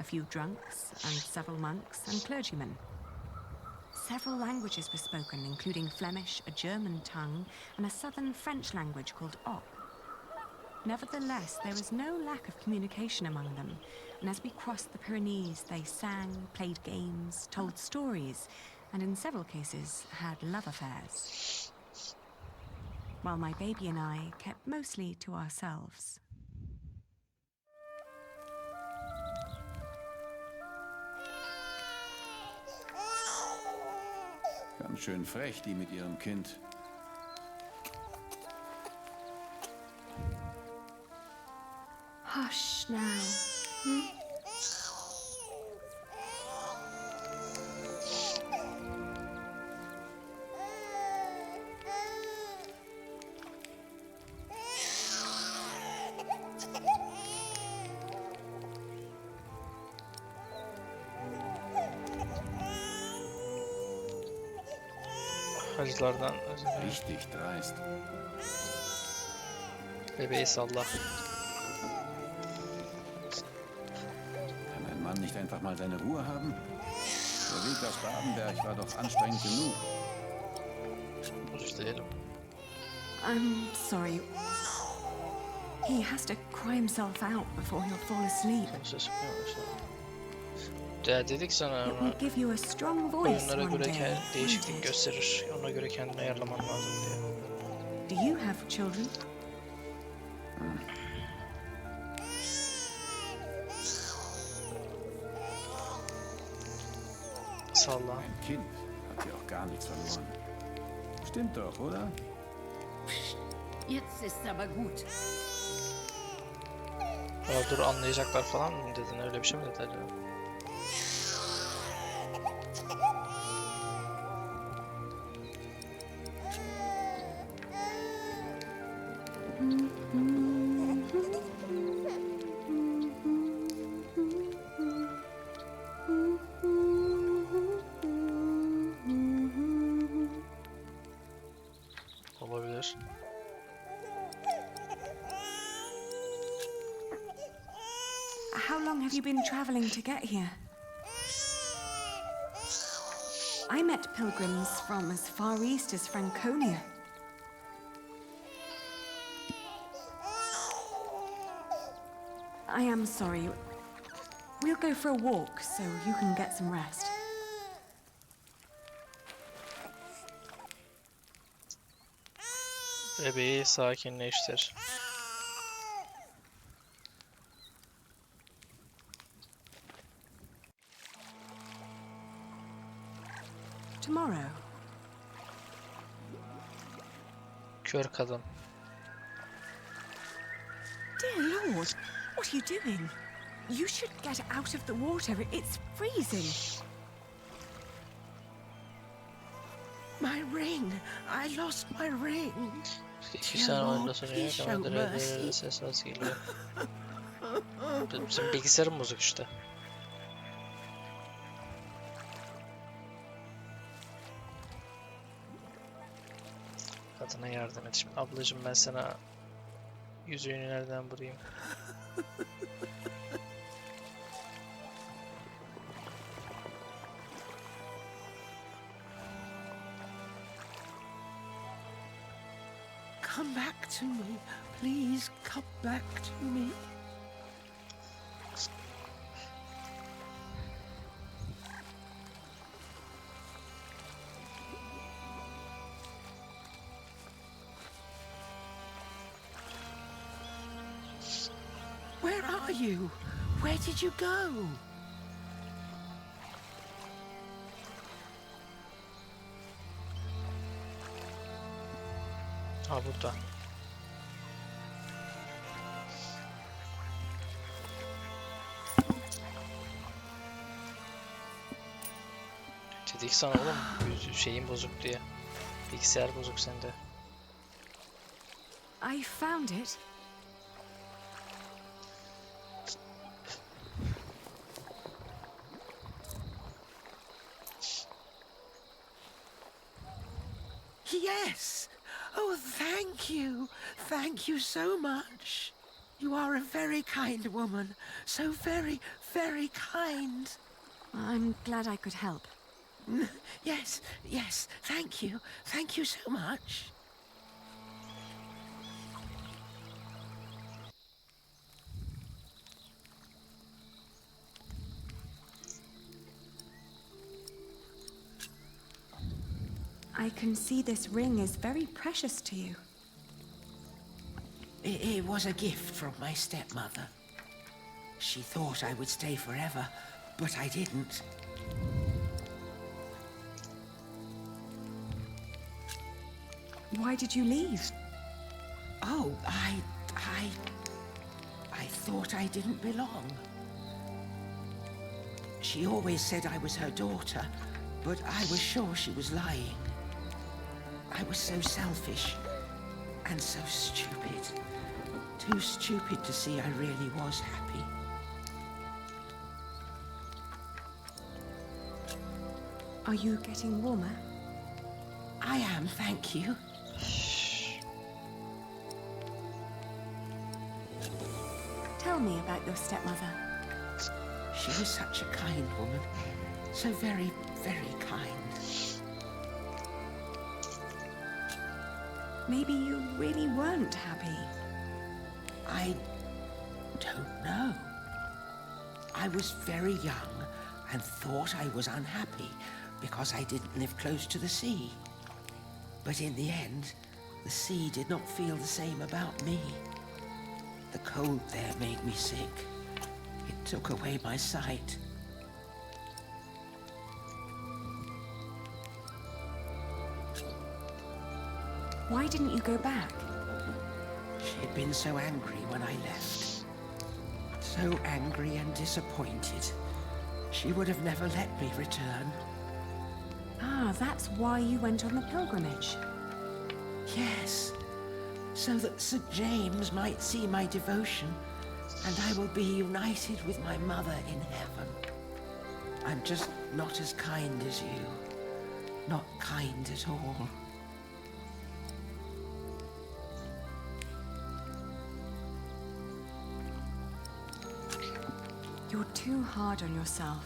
a few drunks and several monks and clergymen. Several languages were spoken, including Flemish, a German tongue, and a southern French language called Op. Nevertheless, there was no lack of communication among them, and as we crossed the Pyrenees, they sang, played games, told stories, and in several cases had love affairs. While my baby and I kept mostly to ourselves. Ganz schön frech, die mit ihrem Kind. Hush now. Hacılardan Richtig dreist. bebeği salla. Kann ein Mann nicht einfach mal seine Ruhe haben? Der Weg aus Babenberg war doch anstrengend genug. Ucuz değilim. I'm sorry. He has to cry himself out before he'll fall asleep. Kimse sıkmıyormuş. Ya dedik sana It ama will give you a strong voice oyunlara one göre day. won't değişiklik it? gösterir. Ona göre kendini ayarlaman lazım diye. Do you have children? Salla. Ein Kind hat ja auch gar nichts verloren. Stimmt doch, oder? Jetzt ist aber gut. Ya dur anlayacaklar falan mı dedin? Öyle bir şey mi dedi acaba? Olabilir. How long have you been traveling to get here? I met pilgrims from as far east as Franconia. I am sorry. We'll go for a walk so you can get some rest. Bebeği sakinleştir. Tomorrow. Kör kadın. Dear Lord, what are you doing? You should get out of the water. It's freezing. My ring. I lost my ring. 2 sene oyunda sonuyor. Kamera ses az geliyor. Bizim bilgisayarım bozuk işte. Kadına yardım et. Şimdi ablacığım ben sana yüzüğünü nereden bulayım? Come back to me. Please come back to me. Where are you? Where did you go? Ha burada. Dedik sana oğlum şeyin bozuk diye. Bilgisayar bozuk sende. I found it. Yes. Oh, thank you. Thank you so much. You are a very kind woman. So very, very kind. I'm glad I could help. Yes, yes. Thank you. Thank you so much. I can see this ring is very precious to you. It was a gift from my stepmother. She thought I would stay forever, but I didn't. Why did you leave? Oh, I thought I didn't belong. She always said I was her daughter, but I was sure she was lying. I was so selfish and so stupid. Too stupid to see I really was happy. Are you getting warmer? I am, thank you. Tell me about your stepmother. She was such a kind woman. So very, very kind. Maybe you really weren't happy. I don't know. I was very young and thought I was unhappy because I didn't live close to the sea. But in the end, the sea did not feel the same about me. The cold there made me sick. It took away my sight. Why didn't you go back? She had been so angry when I left. So angry and disappointed. She would have never let me return. Ah, that's why you went on the pilgrimage. Yes, so that St. James might see my devotion, and I will be united with my mother in heaven. I'm just not as kind as you. Not kind at all. You're too hard on yourself.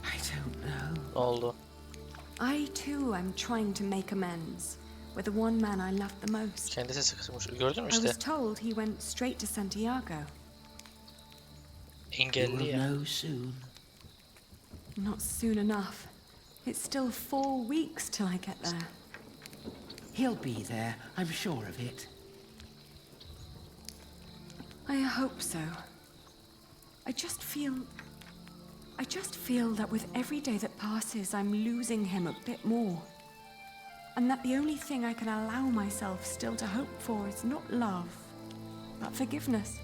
I don't know. Ne oldu? I too am trying to make amends with the one man I loved the most. Kendi sesi kısmış. Gördün mü I işte? was told he went straight to Santiago. You Engelli will ya. know soon. Not soon enough. It's still 4 weeks till I get there. He'll be there, I'm sure of it. I hope so. I just feel that with every day that passes, I'm losing him a bit more. And that the only thing I can allow myself still to hope for is not love, but forgiveness.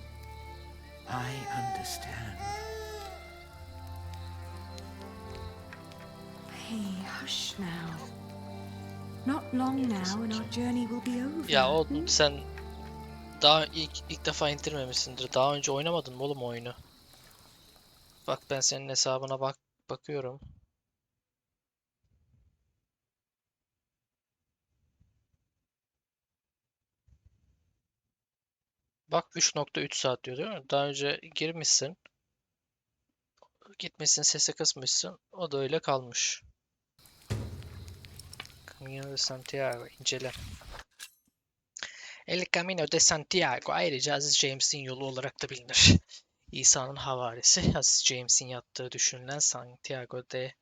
I understand. Hey, hush now. Not long now and our journey will be over. Ya o sen daha ilk defa indirmemişsindir. Daha önce oynamadın mı oğlum oyunu? Bak ben senin hesabına bakıyorum. Bak 3.3 saat diyor değil mi? Daha önce girmişsin. Gitmişsin sesi kısmışsın. O da öyle kalmış. Camino de Santiago incele. El Camino de Santiago ayrıca Aziz James'in yolu olarak da bilinir. İsa'nın havarisi Aziz James'in yattığı düşünülen Santiago de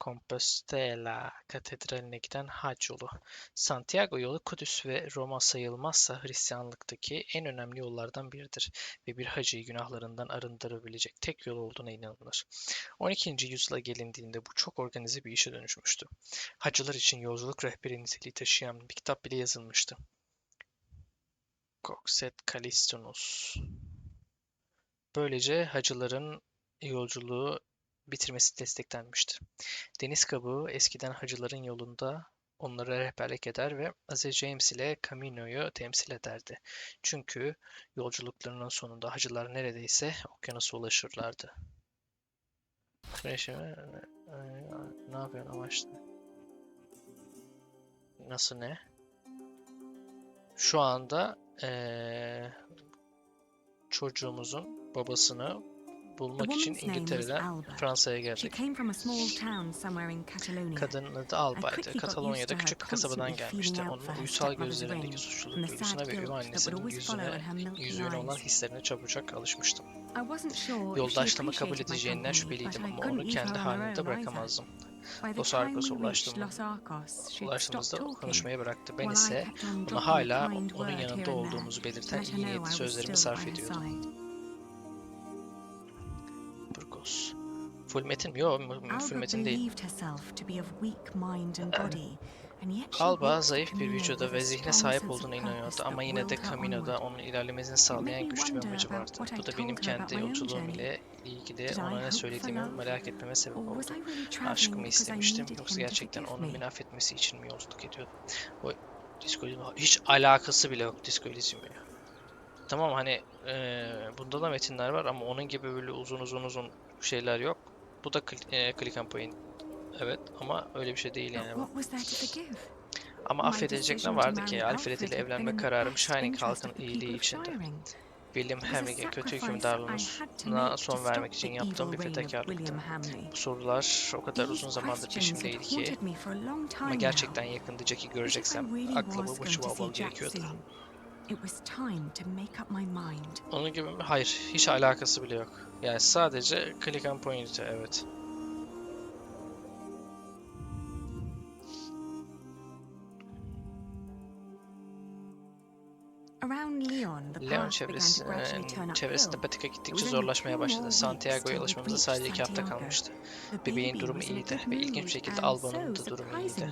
Compostela Katedrali'ne giden hac yolu. Santiago yolu Kudüs ve Roma sayılmazsa Hristiyanlıktaki en önemli yollardan biridir ve bir hacıyı günahlarından arındırabilecek tek yol olduğuna inanılır. 12. yüzyıla gelindiğinde bu çok organize bir işe dönüşmüştü. Hacılar için yolculuk rehberi niteliği taşıyan bir kitap bile yazılmıştı. Coxet Callistonus. Böylece hacıların yolculuğu bitirmesi desteklenmiştir. Deniz kabuğu eskiden hacıların yolunda onlara rehberlik eder ve Aziz James ile Camino'yu temsil ederdi. Çünkü yolculuklarının sonunda hacılar neredeyse okyanusa ulaşırlardı. Ne yapıyorsun amaçlı? Nasıl ne? Şu anda çocuğumuzun babasını bulmak için İngiltere'den Fransa'ya geldik. Kadının adı Alba'ydı. Katalonya'da küçük bir kasabadan gelmişti. Onun uysal gözlerindeki suçluluk duygusuna ve üvey annesinin yüzüğüne olan hislerine çabucak alışmıştım. Yoldaşlığımı kabul edeceğinden şüpheliydim ama onu kendi halinde bırakamazdım. Los Arcos'a ulaştığımızda konuşmayı bıraktı. Ben ise ona hala onun yanında olduğumuzu belirten iyi niyetli sözlerimi sarf ediyordum. Burgos. Full metin mi? Yok, full metin değil. Alba zayıf bir vücuda ve zihne sahip olduğuna inanıyordu ama yine de Camino'da onun ilerlemesini sağlayan güçlü bir amacı vardı. Bu da benim kendi yolculuğum ile ilgili ona ne söylediğimi merak etmeme sebep oldu. Aşkımı istemiştim yoksa gerçekten onu minaf etmesi için mi yolculuk ediyordum? O diskoizm hiç alakası bile yok diskoizmle. Tamam hani bunda da metinler var ama onun gibi böyle uzun şeyler yok. Bu da click and point. Evet ama öyle bir şey değil yani bu. Ama affedilecek ne vardı ki? Alfred ile evlenme kararım Shining halkın iyiliği içindi. William Hamley'e kötü hükümdarlığına son vermek için yaptığım bir fedakarlıktı. Bu sorular o kadar uzun zamandır peşimdeydi ki ama gerçekten yakında Jack'i göreceksem aklımı başıma almam gerekiyordu. Onun gibi mi? Hayır. Hiç alakası bile yok. Yani sadece click and point'e evet. Leon çevresinde patika gittikçe zorlaşmaya başladı. Santiago'ya ulaşmamıza sadece 2 hafta kalmıştı. Bebeğin durumu iyiydi ve ilginç bir şekilde Alba'nın da durumu iyiydi.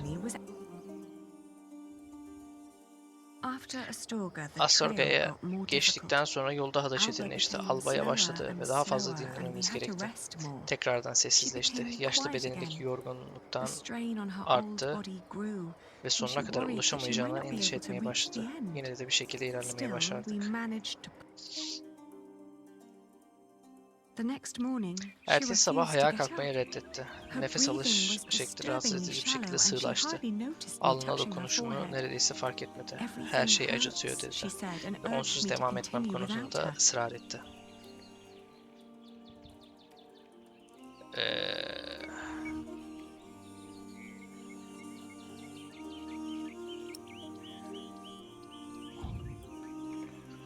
Astorga'ya geçtikten sonra yolda daha da çetinleşti. Alba yavaşladı ve daha fazla dinlememiz gerekti. Tekrardan sessizleşti. Yaşlı bedenindeki yorgunluktan arttı ve sonuna kadar ulaşamayacağından endişe etmeye başladı. Yine de bir şekilde ilerlemeye başardık. Ertesi sabah ayağa kalkmayı reddetti. Nefes alış şekli rahatsız edici bir şekilde sığlaştı. Alnına dokunuşumu neredeyse fark etmedi. Her şey acıtıyor dedi. Ve onsuz devam etmem konusunda ısrar etti.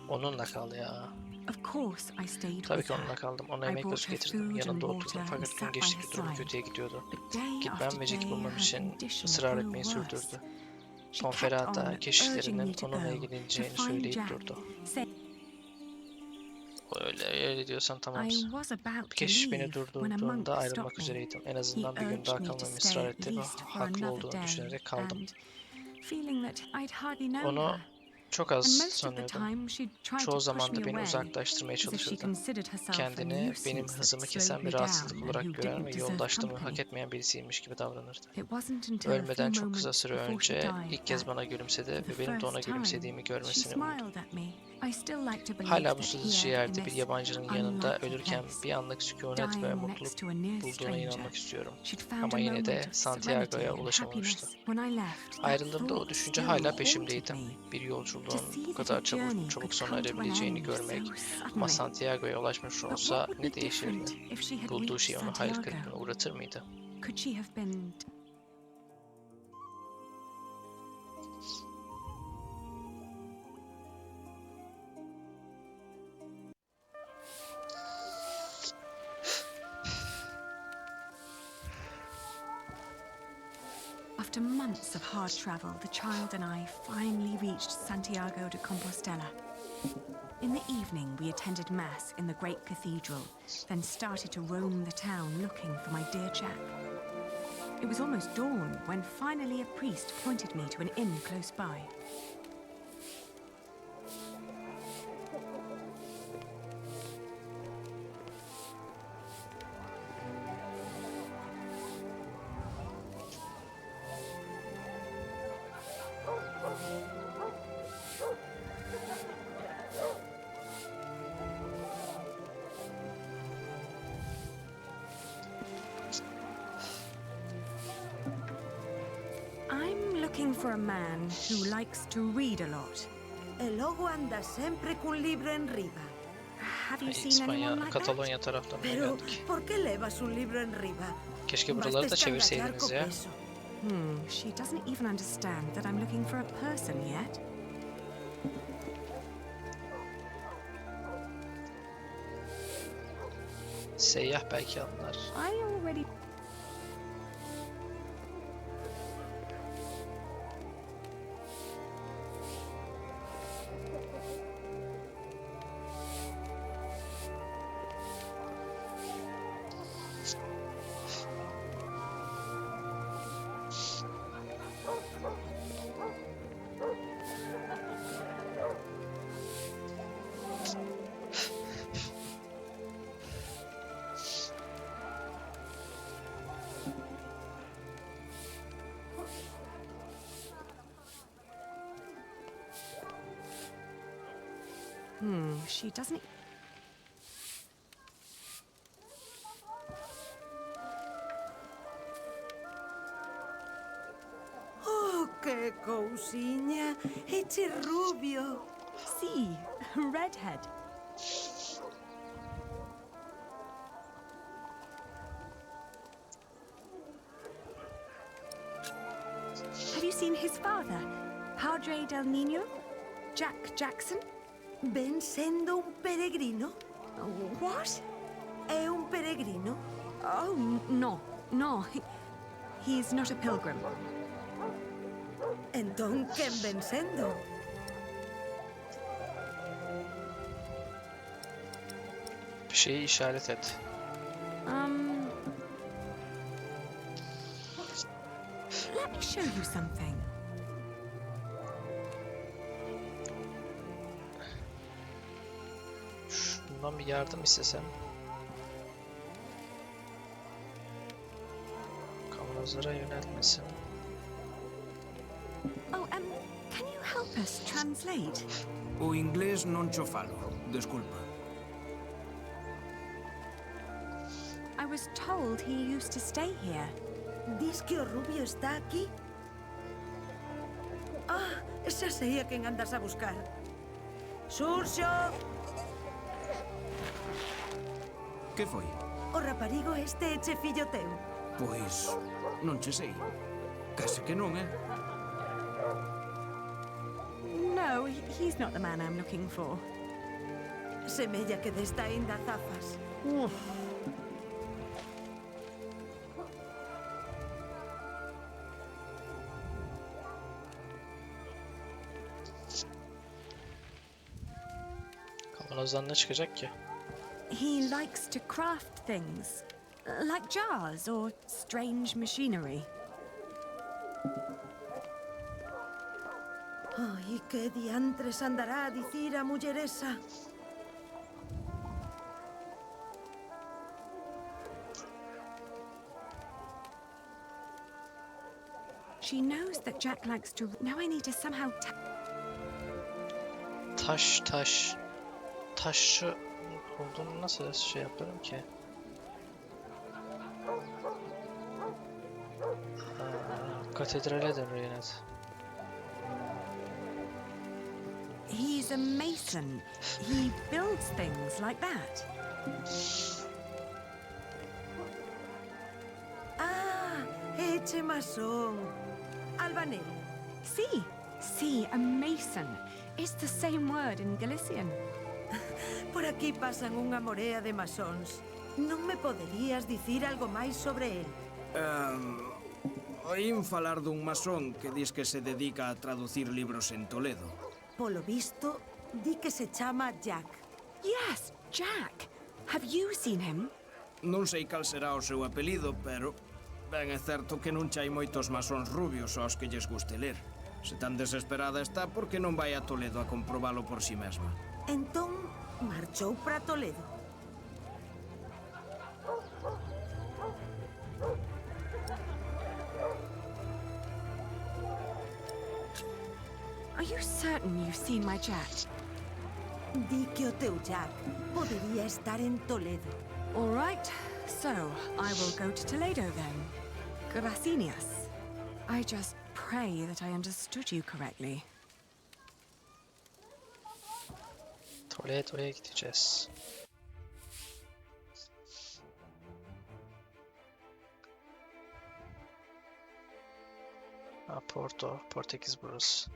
Onunla kal ya. Of course I stayed Tabii with ki her. onunla kaldım. Ona I yemek brought parası her getirdim. food and Yanında water oturdum. and Fakat gün sat by her geçtikçe durumu side. kötüye gidiyordu. But day Gitmem after ve Jack'i day bulmam her için condition ısrar grew etmeyi worse. sürdürdü. She kept Konferata on urging keşişlerinin me to onunla go, to ilgileneceğini find söyleyip Jack. durdu. Say Öyle diyorsan I tamamsın. was about to Keşiş beni leave when a monk durdurduğunda stopped ayrılmak me. üzereydim. En He azından bir gün daha urged me to kalmamı stay ısrar at etti ve least for haklı another olduğunu day, düşünerek kaldım. and feeling that I'd hardly known Onu her. çok az And most of the sanıyordum. time she'd tried Çoğu to push zaman me da beni away, uzaklaştırmaya as if she çalışırdı. considered herself a Kendini benim nuisance hızımı that kesen slowed bir me rahatsızlık down and olarak who gören didn't ve deserve yoldaşlığımı hak company. etmeyen birisiymiş gibi davranırdı. It wasn't until a few Ölmeden çok kısa moments süre before she önce died ilk kez that, bana gülümsedi for the ve benim de ona first time, gülümsediğimi she görmesini umdum. smiled at me. I still like to believe Hala bu that sızıcı here in yerde bir this yabancının yanında unlikely ölürken place, bir anlık sükunet ve dying mutluluk next to a near bulduğuna stranger, inanmak istiyorum. she'd found Ama a yine moment de of Santiago'ya serenity and ulaşamamıştı. happiness. When I left, that Ayrıldığımda o thought düşünce still hala haunted peşimdeydi. me. Bir To yolculuğun see bu that kadar a journey çabuk could sona come to an erebileceğini end görmek so ama suddenly. Santiago'ya ulaşmış But olsa what would ne be değişirdi? different if she had Bulduğu reached şey onu hayal Santiago? kırıklığına uğratır mıydı? Could she have been After months of hard travel, the child and I finally reached Santiago de Compostela. In the evening, we attended Mass in the great cathedral, then started to roam the town looking for my dear Jack. It was almost dawn when finally a priest pointed me to an inn close by. I'm looking for a man who likes to read a lot. El logo anda sempre cun libro en riba. Have you seen anyone İspanya, like that? Katalonya taraflarına Pero, geldik. por qué levas un libro en riba? Keşke Vas buraları da descangachar çevirseydiniz co ya. peso. She doesn't even understand that I'm looking for a person yet. Seyyah belki anlar. I already she doesn't. Oh, qué cousiña. Eche rubio. See, redhead. Have you seen his father, Padre del Niño, Jack Jackson? Ven sendo un peregrino. What? É un peregrino. Oh, no. He's not a pilgrim. Entón, quen ven sendo? Bir şeyi işaret et. Let me show you something. Şundan bir yardım istesem. Kavanozlara yöneltmesin. Oh, can you help us translate? O inglés non cho falo. Desculpa. I was told he used to stay here. Dis que o rubio está aquí? Ah, xa sei a quen andas a buscar. Xurxo! Que foi? O raparigo este eche fillo teu? Pois, non che sei. Case que non, eh? No, he's not the man I'm looking for. Semella que desta aínda zafas. Kavanozdan ne çıkacak ki? He likes to craft things, like jars or strange machinery. Ai, que diantres andará a dicir a muller esa? She knows that Jack likes to... Now I need to somehow... Taşçı olduğunu nasıl şey yaparım ki? Katedrale de ruinet. He's a mason. He builds things like that. Ah, eche masón. Albanel. Sí, a mason. It's the same word in Galician. Por aquí pasan unha morea de masóns. Non me poderías dicir algo máis sobre el? Oín falar dun masón que dis que se dedica a traducir libros en Toledo. Polo visto, di que se chama Jack. Yes, Jack. Have you seen him? Non sei cal será o seu apelido, pero ben é certo que non chai moitos masóns rubios aos que lles guste ler. Se tan desesperada está, por que non vai a Toledo a comprobalo por si mesma? Entón, marchou para Toledo. Are you certain you've seen my Jack? Di que o teu Jack podería estar en Toledo. All right, so I will go to Toledo then. Gracias. I just pray that I understood you correctly. Toledo'ya gideceğiz. Portekiz burası.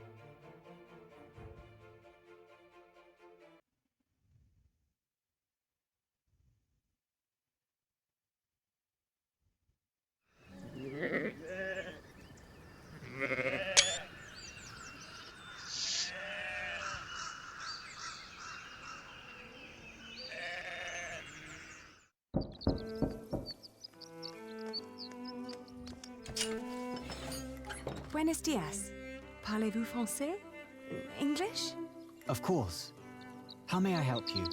Buenos dias. Parlez-vous français? English? Of course. How may I help you?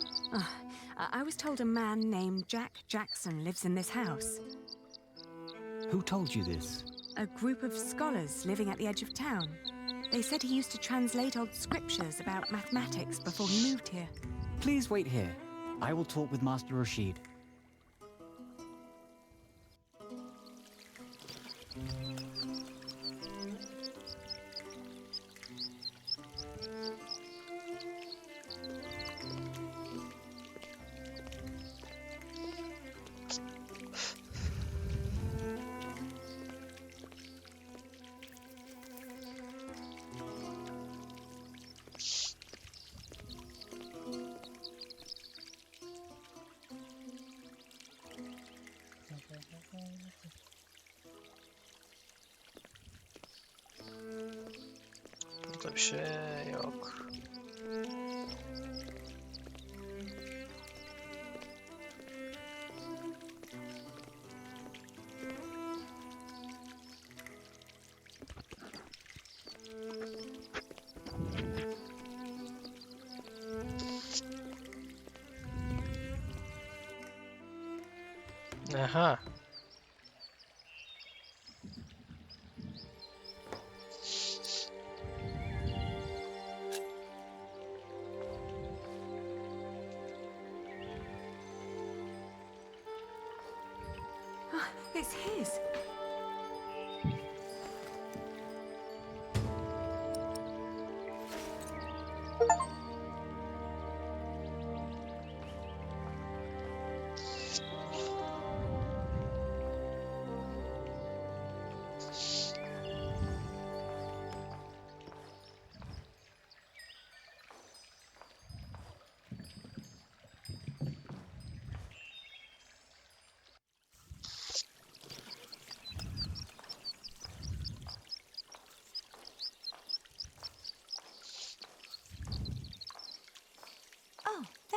I was told a man named Jack Jackson lives in this house. Who told you this? A group of scholars living at the edge of town. They said he used to translate old scriptures about mathematics before he moved here. Please wait here. I will talk with Master Rashid. Burada bir şey yok. Aha. It's his.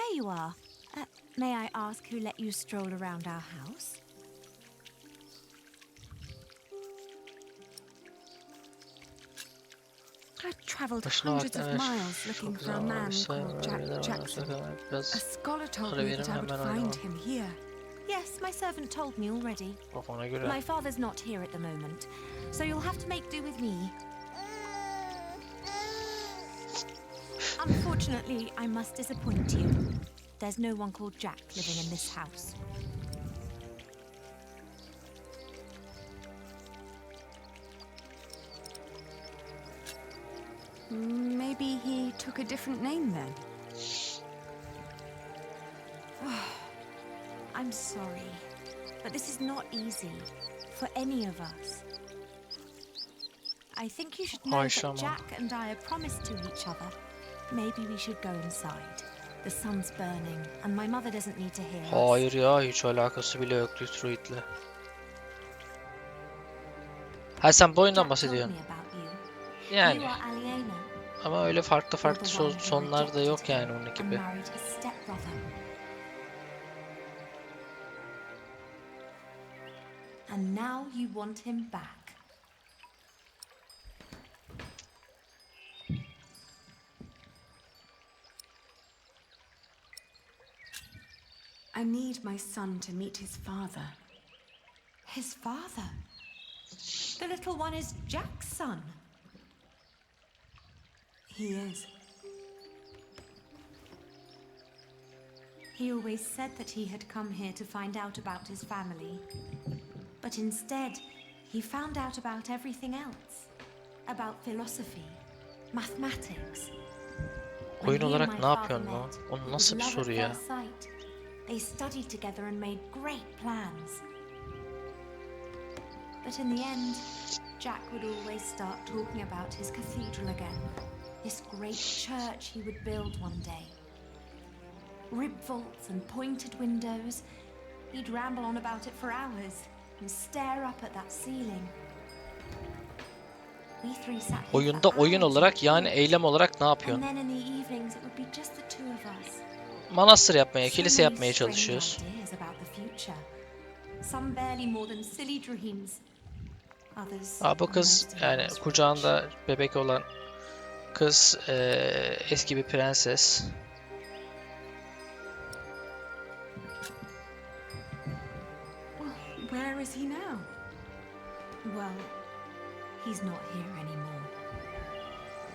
there you are. May I ask who let you stroll around our house? I travelled hundreds of miles looking for a man called Jack Jackson. A scholar told me that I would find him here. Yes, my servant told me already. My father's not here at the moment, so you'll have to make do with me. Unfortunately, I must disappoint you. There's no one called Jack living in this house. Maybe he took a different name then. I'm sorry, but this is not easy for any of us. I think you should know that Jack and I are promised to each other. Maybe we should go inside. The sun's burning and my mother doesn't need to hear us. Hayır ya, hiç alakası bile yok Detroit'le. Ha, sen bu oyundan bahsediyorsun. Yani. Ama öyle farklı sonlar da yok yani onun gibi. And now you want him back. I need my son to meet his father. His father? The little one is Jack's son. He is. He always said that he had come here to find out about his family. But instead, he found out about everything else. About philosophy, mathematics. Oyun olarak ne yapıyorsun lan? O nasıl bir soru ya? They studied together and made great plans. But in the end, Jack would always start talking about his cathedral again. This great church he would build one day. Rib vaults and pointed windows. He'd ramble on about it for hours and stare up at that ceiling. We three sat here Oyunda oyun olarak yani eylem olarak ne yapıyorsun? and then in the evenings it would be just the two of us. Manastır yapmaya, kilise yapmaya çalışıyoruz. Some barely more than silly dreams. Bu kız yani kucağında bebek olan kız eski bir prenses. Where is he now? Well, he's not here anymore.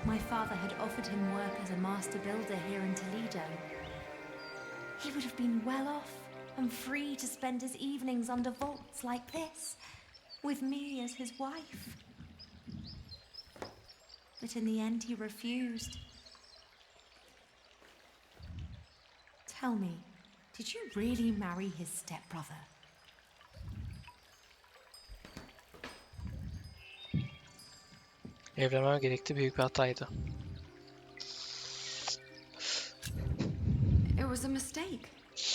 My father had offered him work as a master builder here in Toledo. He would have been well off and free to spend his evenings under vaults like this, with me as his wife. But in the end, he refused. Tell me, did you really marry his stepbrother? Evlenmem gerekti, büyük bir hataydı. It was a mistake.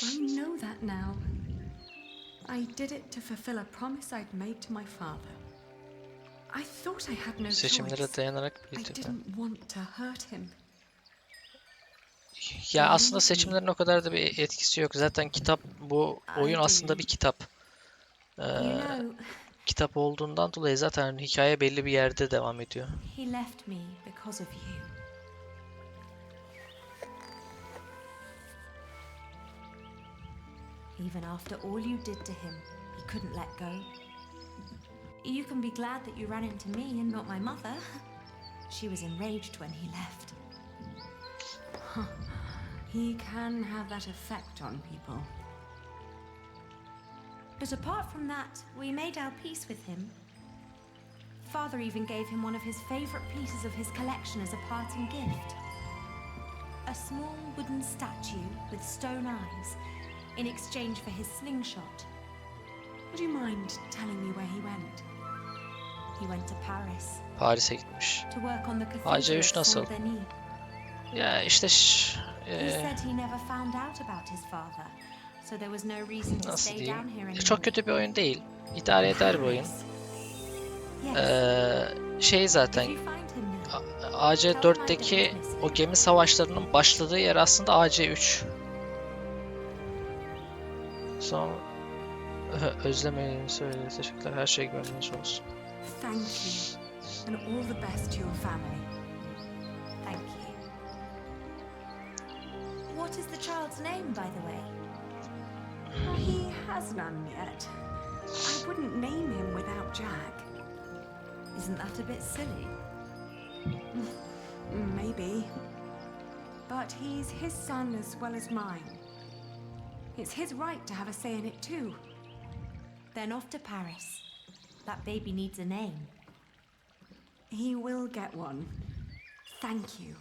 I know that now. I did it to fulfill a promise I'd made to my father. I thought I had no Seçimlere choice. dayanarak I bitirdi. didn't want to hurt him. Ya aslında seçimlerin o kadar da bir etkisi yok. Zaten kitap, bu oyun aslında bir kitap. Kitap olduğundan dolayı zaten hikaye belli bir yerde devam ediyor. He left me because of you. Even after all you did to him, he couldn't let go. You can be glad that you ran into me and not my mother. She was enraged when he left. He can have that effect on people. But apart from that, we made our peace with him. Father even gave him one of his favorite pieces of his collection as a parting gift. A small wooden statue with stone eyes, in exchange for his slingshot. Would you mind telling me where he went? He went to Paris. Paris'e gitmiş. To work on the cathedral AC3 nasıl? of Saint-Denis. Ya işte He said he never found out about his father, so there was no reason to nasıl stay down here diyeyim? anymore. Çok kötü bir oyun değil. İdare eder bir oyun. Şey zaten AC4'teki o gemi savaşlarının başladığı yer aslında AC3. Son özlemediğini söyledi. Teşekkürler. Her şey gönlünüz olsun. Thank you, and all the best to your family. Thank you. What is the child's name, by the way? He has none yet. I wouldn't name him without Jack. Isn't that a bit silly? Maybe. But he's his son as well as mine. It's his right to have a say in it too. Then off to Paris. That baby needs a name. He will get one. Thank you.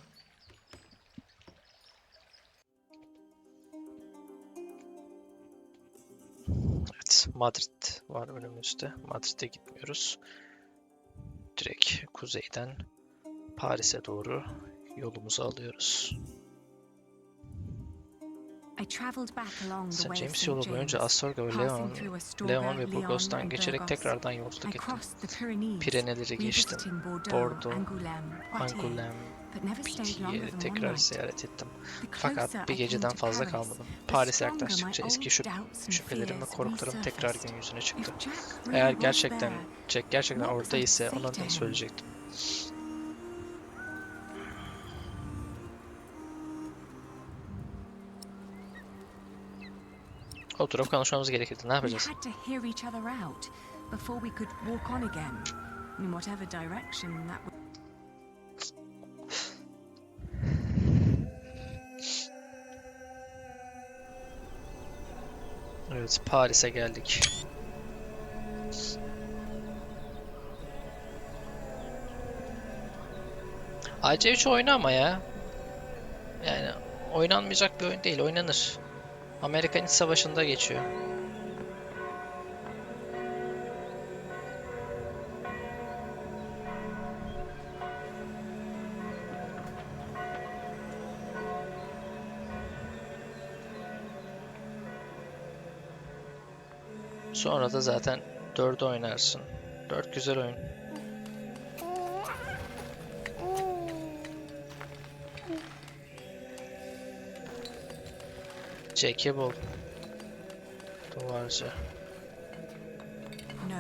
Evet, Madrid var önümüzde. Madrid'e gitmiyoruz. Direkt kuzeyden Paris'e doğru yolumuzu alıyoruz. St. James yolu boyunca Astorga ve Leon ve Burgos'tan geçerek tekrardan yolculuk ettim. Pireneleri geçtim. Bordeaux, Angoulême, Piti'yi tekrar ziyaret ettim. Fakat bir geceden fazla kalmadım. Paris'e yaklaştıkça eski şüphelerim ve korkularım tekrar gün yüzüne çıktı. Eğer Jack gerçekten orada ise ona da söyleyecektim. Oturup konuşmamız gerekirdi. Ne yapacağız? Evet, Paris'e geldik. AC3 oyunu ama ya. Yani oynanmayacak bir oyun değil, oynanır. Amerikan İç Savaşı'nda geçiyor. Sonra da zaten 4'ü oynarsın. 4 güzel oyun. Jack'i bul. Duvarcı. No,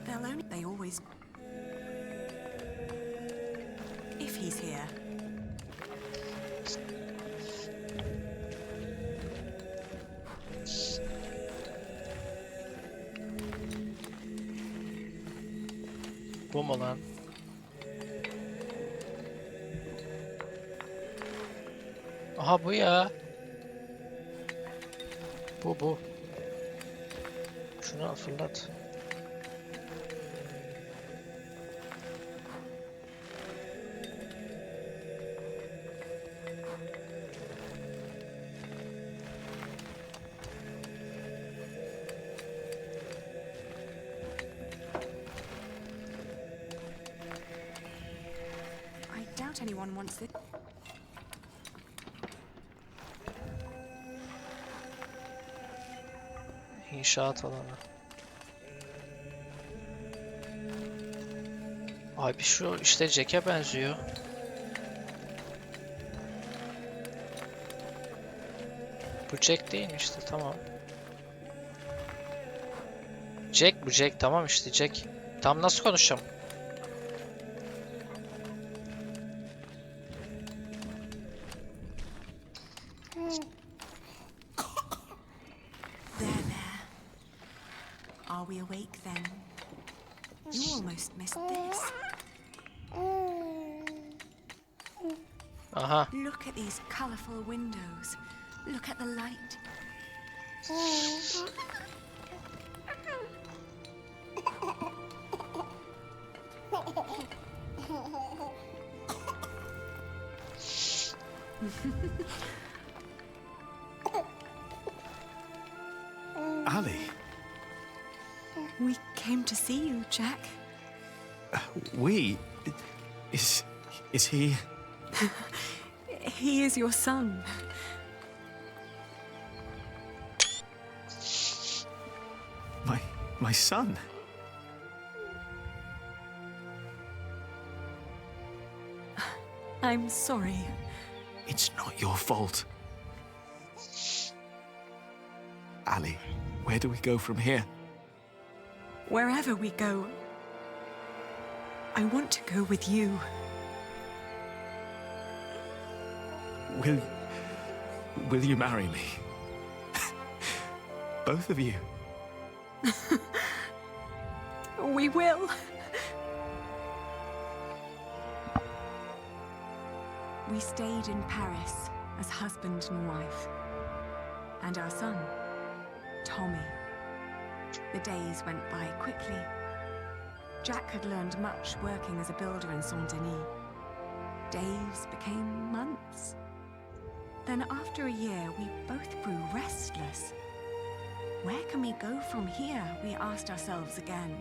they'll only. They always. If he's here. Bu mu lan? Aha bu ya. Bu. Şunu fırlat. I doubt anyone wants it. İnşaat alanı. Abi şu işte Jack'e benziyor. Bu Jack değil mi işte, tamam. Jack bu Jack, tamam işte Jack. Tam nasıl konuşacağım? Are we awake then? You almost missed this. Aha. Look at these colorful windows. Look at the light. Ali. We came to see you, Jack. We? Is he? He is your son. My son? I'm sorry. It's not your fault. Ali, Where do we go from here? Wherever we go, I want to go with you. Will you marry me? Both of you. We will. We stayed in Paris as husband and wife. And our son, Tommy. The days went by quickly. Jack had learned much working as a builder in Saint-Denis. Days became months. Then after a year, we both grew restless. Where can we go from here? We asked ourselves again.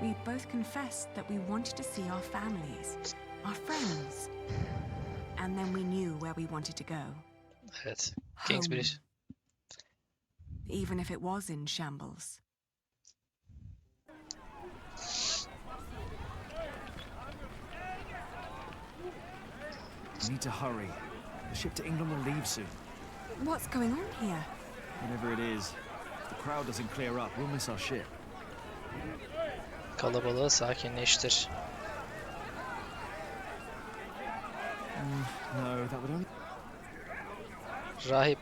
We both confessed that we wanted to see our families, our friends. And then we knew where we wanted to go. Evet. Kingsbridge. Even if it was in shambles. We need to hurry. The ship to England will leave soon. What's going on here? Whatever it is, if the crowd doesn't clear up, we'll miss our ship. Kalabalığı sakinleştir. No, that would only... Rahip.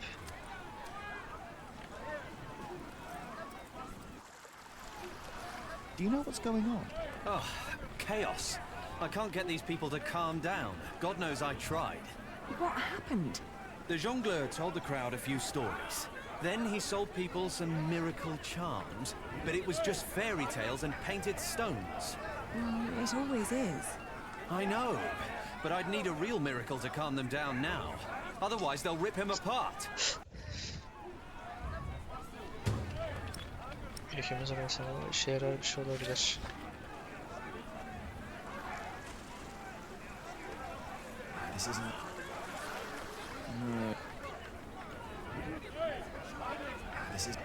Do you know what's going on? Oh, chaos. I can't get these people to calm down. God knows I tried. What happened? The jongleur told the crowd a few stories. Then he sold people some miracle charms, but it was just fairy tales and painted stones. It always is. I know, but I'd need a real miracle to calm them down now. Otherwise, they'll rip him apart. Ülkemiz arasında işe yarar bir şey olabilir. This isn't... No. This is...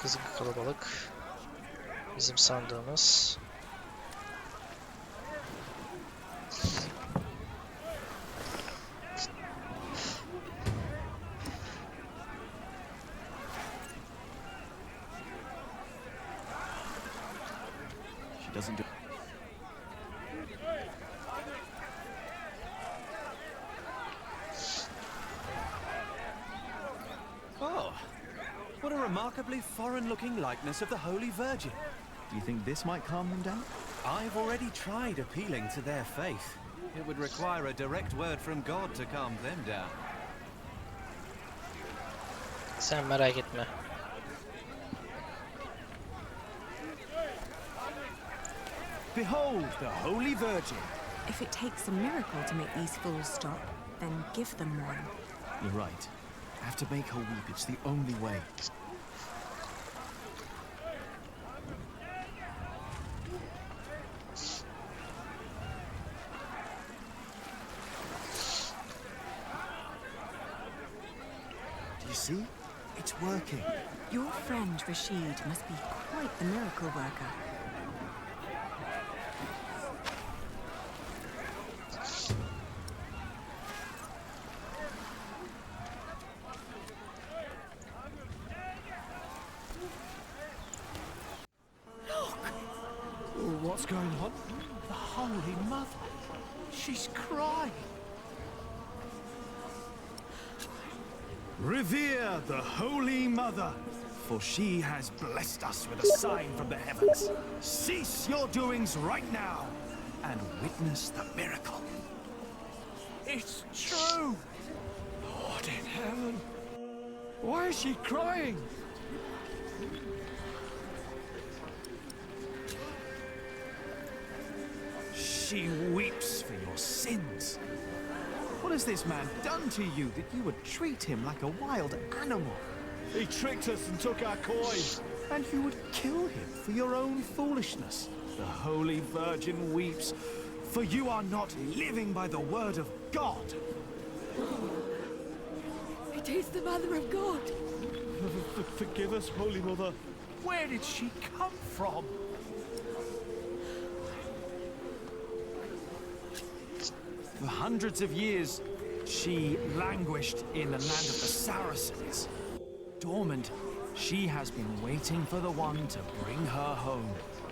Kızgın kalabalık. Bizim sandığımız. She doesn't do... Oh, what a remarkably foreign-looking likeness of the Holy Virgin. Do you think this might calm them down? I've already tried appealing to their faith. It would require a direct word from God to calm them down. Sen merak etme. Behold the Holy Virgin. If it takes a miracle to make these fools stop, then give them one. You're right. I have to make her weep. It's the only way. Do you see? It's working. Your friend Rashid must be quite the miracle worker. What's going on? The Holy Mother. She's crying. Revere the Holy Mother, for she has blessed us with a sign from the heavens. Cease your doings right now and witness the miracle. It's true. Lord in heaven. Why is she crying? She weeps for your sins. What has this man done to you that you would treat him like a wild animal? He tricked us and took our coin. And you would kill him for your own foolishness. The Holy Virgin weeps, for you are not living by the word of God. It is the Mother of God. Forgive us, Holy Mother. Where did she come from? For hundreds of years, She languished in the land of the Saracens. Dormant, she has been waiting for the one to bring her home.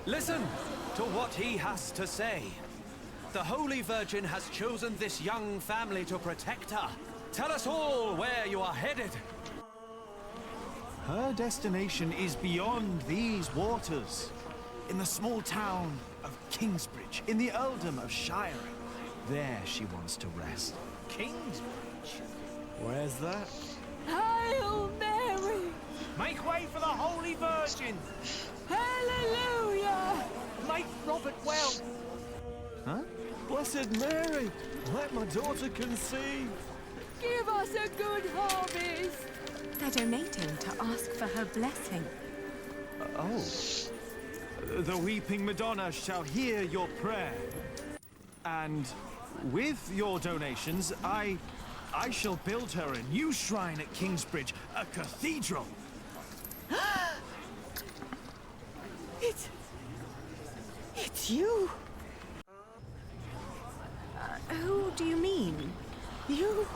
Listen to what he has to say. The Holy Virgin has chosen this young family to protect her. Tell us all where you are headed. Her destination is beyond these waters. In the small town of Kingsbridge, in the earldom of Shire. There she wants to rest. Kingsbridge? Where's that? Hail Mary! Make way for the Holy Virgin! Hallelujah! Make Robert well! Huh? Blessed Mary, let my daughter conceive. Give us a good harvest! They're donating to ask for her blessing. Oh. The weeping Madonna shall hear your prayer. And with your donations, I shall build her a new shrine at Kingsbridge, a cathedral. It's you! Who do you mean? You!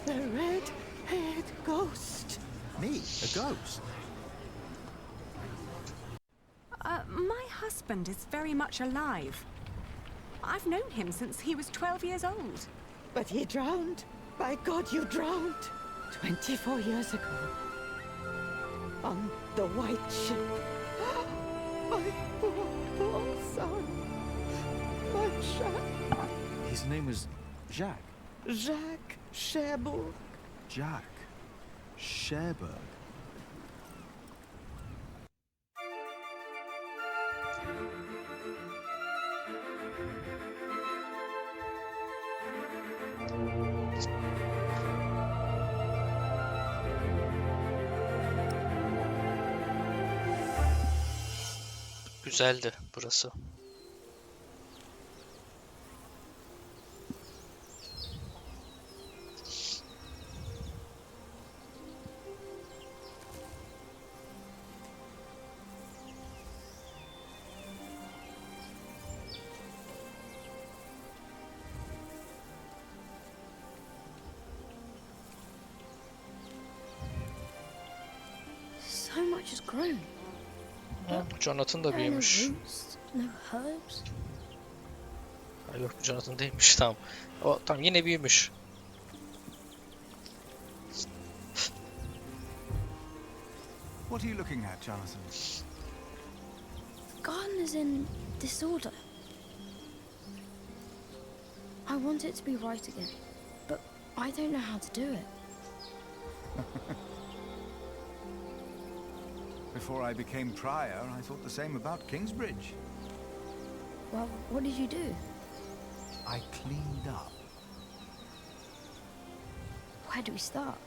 The red-haired ghost! Me? A ghost? My husband is very much alive. I've known him since he was 12 years old. But he drowned. By God, you drowned. 24 years ago. On the white ship. My poor son. My Jacques. His name was Jacques. Jacques Cherbourg. Jacques Cherbourg. Güzeldi burası. So much has grown. Jonathan da büyümüş. No herbs. Ha, yok bu Jonathan değilmiş, tamam. O tamam, yine büyümüş. What are you looking at, Jonathan? The garden is in disorder. I want it to be right again, but I don't know how to do it. Before I became prior, I thought the same about Kingsbridge. Well, what did you do? I cleaned up. Where do we start?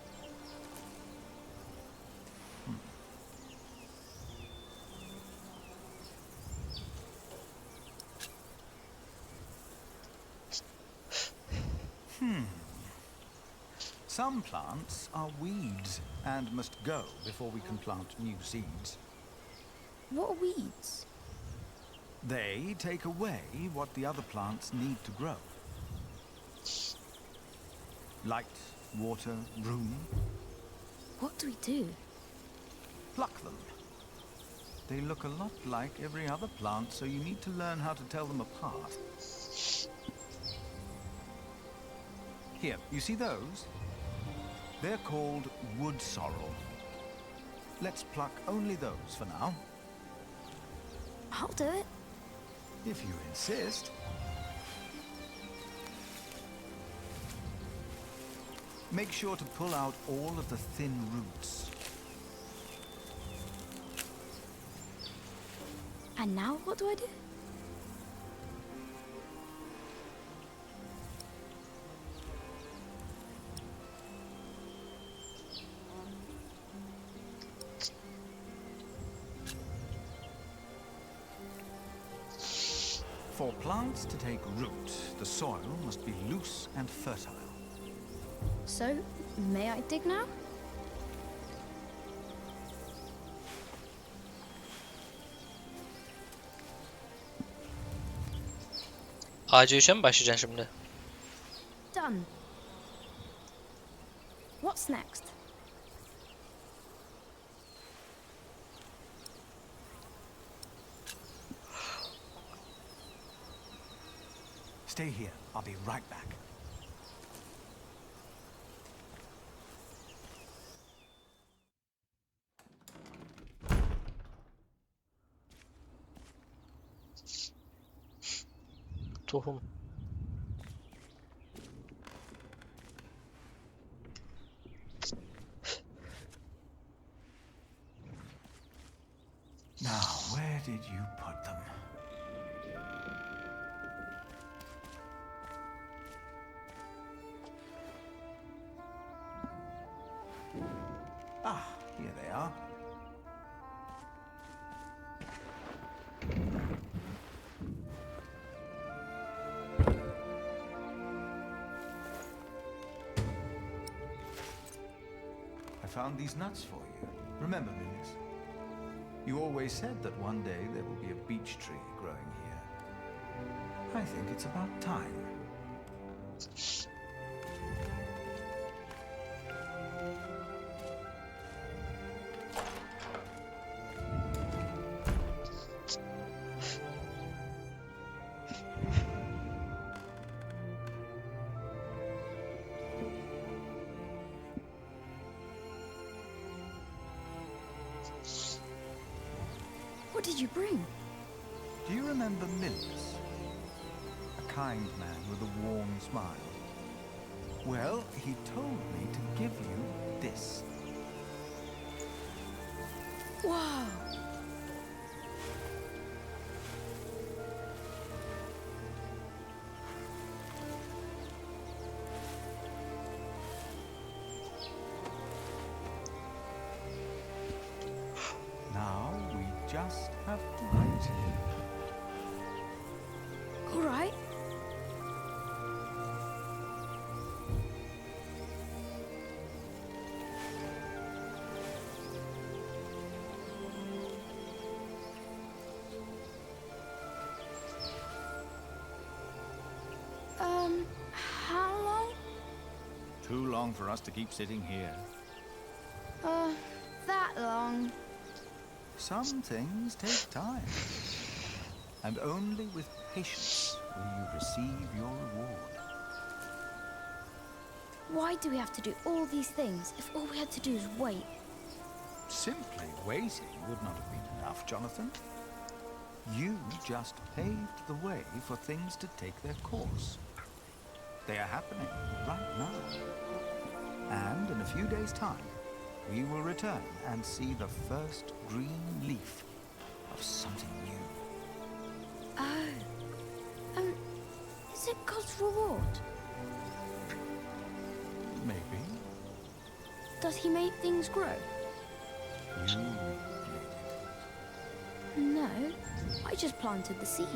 Some plants are weeds and must go before we can plant new seeds. What are weeds? They take away what the other plants need to grow. Light, water, room. What do we do? Pluck them. They look a lot like every other plant, so you need to learn how to tell them apart. Here, you see those? They're called wood sorrel. Let's pluck only those for now. I'll do it. If you insist. Make sure to pull out all of the thin roots. And now what do I do? For plants to take root, the soil must be loose and fertile. So, may I dig now? Ağaca işe mi başlayacaksın şimdi? Done. What's next? Stay here. I'll be right back. Tohum. Now, where did you put them? Ah, here they are. I found these nuts for you. Remember, Minis? You always said that one day there will be a beech tree growing here. I think it's about time. What did you bring? Do you remember Milis? A kind man with a warm smile. Well, he told me to give you this. Wow! Now we just have to wait. All right. How long? Too long for us to keep sitting here. That long. Some things take time. And only with patience will you receive your reward. Why do we have to do all these things if all we had to do is wait? Simply waiting would not have been enough, Jonathan. You just paved the way for things to take their course. They are happening right now. And in a few days' time, we will return and see the first green leaf of something new. Oh. Is it God's reward? Maybe. Does he make things grow? You No. I just planted the seed.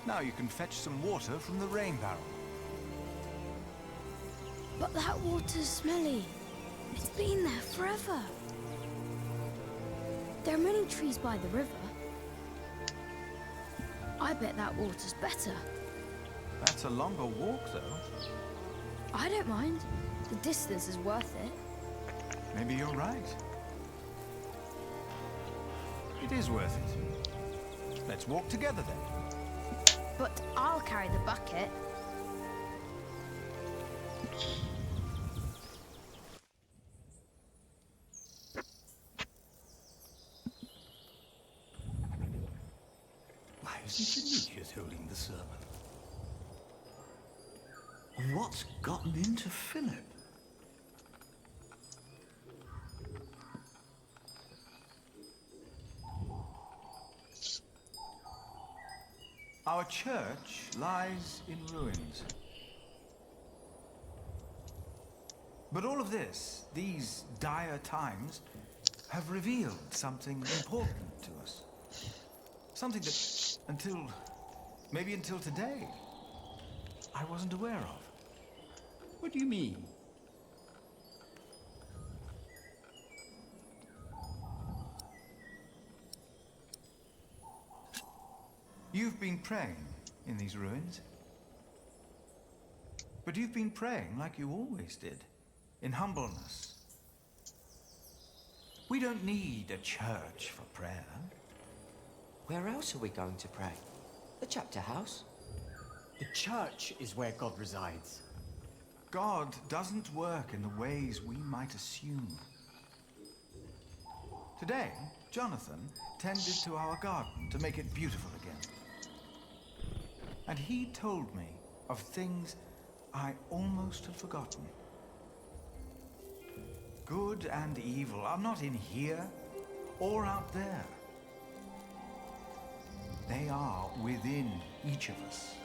Now you can fetch some water from the rain barrel. But that water's smelly. It's been there forever. There are many trees by the river. I bet that water's better. That's a longer walk, though. I don't mind. The distance is worth it. Maybe you're right. It is worth it. Let's walk together, then. But I'll carry the bucket. Why isn't Demetrius holding the sermon? What's gotten into Philip? Our church lies in ruins. But all of this, these dire times, have revealed something important to us. Something that, maybe until today, I wasn't aware of. What do you mean? You've been praying in these ruins. But you've been praying like you always did, in humbleness. We don't need a church for prayer. Where else are we going to pray? The chapter house? The church is where God resides. God doesn't work in the ways we might assume. Today, Jonathan tended to our garden to make it beautiful again. And he told me of things I almost had forgotten. Good and evil are not in here or out there. They are within each of us.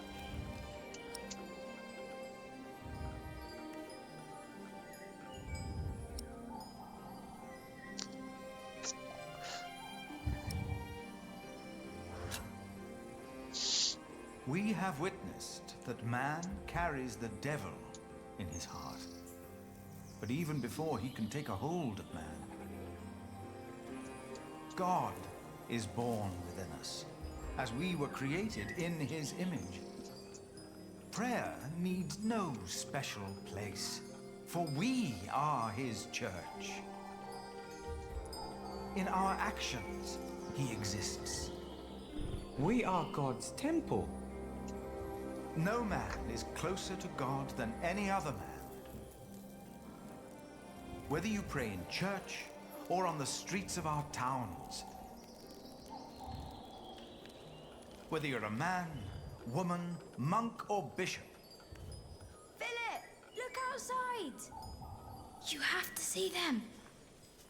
We have witnessed that man carries the devil in his heart. But even before he can take a hold of man, God is born within us, as we were created in his image. Prayer needs no special place, for we are his church. In our actions, he exists. We are God's temple. No man is closer to God than any other man. Whether you pray in church or on the streets of our towns, whether you're a man, woman, monk, or bishop. Philip, look outside! You have to see them.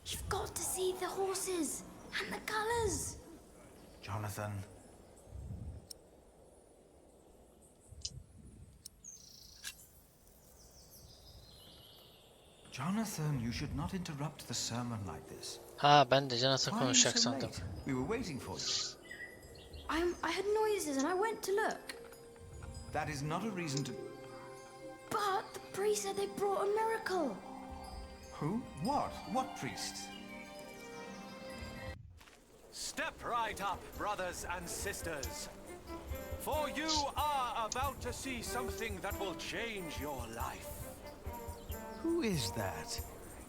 You've got to see the horses and the colours. Jonathan. Jonathan, you should not interrupt the sermon like this. Ha, ben de Jonathan Why are you konuşacak so sandım. late? We were waiting for you. I heard noises and I went to look. That is not a reason to... But the priest said they brought a miracle. Who? What? What priest? Step right up, brothers and sisters. For you are about to see something that will change your life. Who is that?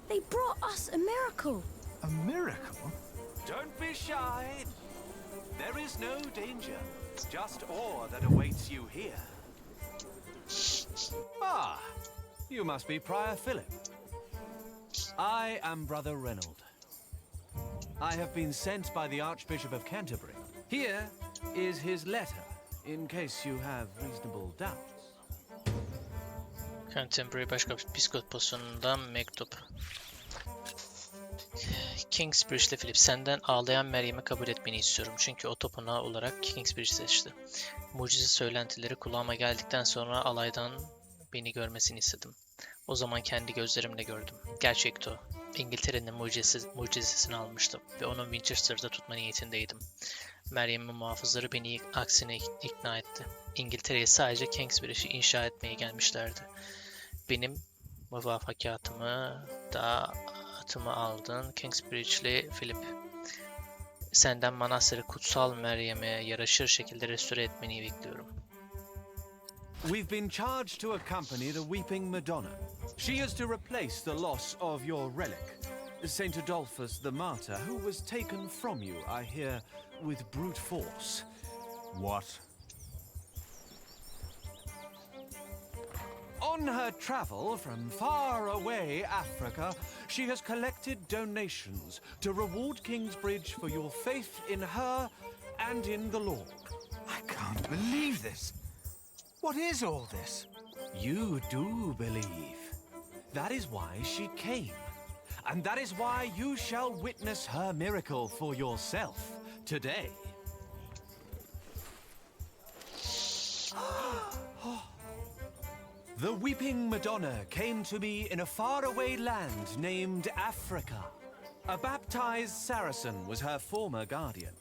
They brought us a miracle. A miracle? Don't be shy. There is no danger, just awe that awaits you here. Ah, you must be Prior Philip. I am Brother Reynold. I have been sent by the Archbishop of Canterbury. Here is his letter, in case you have reasonable doubts. Canterbury Başkoposundan mektup. Kingsbridge'li Philip, senden ağlayan Meryem'i kabul etmeni istiyorum. Çünkü o tapınağı olarak Kingsbridge seçti. Mucize söylentileri kulağıma geldikten sonra alaydan beni görmesini istedim. O zaman kendi gözlerimle gördüm. Gerçekti o. İngiltere'nin mucizesini almıştım ve onu Winchester'da tutma niyetindeydim. Meryem'in muhafızları beni aksine ikna etti. İngiltere'ye sadece Kingsbridge'i inşa etmeye gelmişlerdi. Benim muvaffakatımı da atımı aldın Kingsbridge'li Philip. Senden manastırı kutsal Meryem'e yaraşır şekilde restore etmeni bekliyorum. We've been charged to accompany the Weeping Madonna. She is to replace the loss of your relic, Saint Adolphus the Martyr, who was taken from you, I hear, with brute force. What? On her travel from far away Africa, she has collected donations to reward Kingsbridge for your faith in her and in the Lord. I can't believe this. What is all this? You do believe. That is why she came. And that is why you shall witness her miracle for yourself today. The Weeping Madonna came to me in a faraway land named Africa. A baptized Saracen was her former guardian.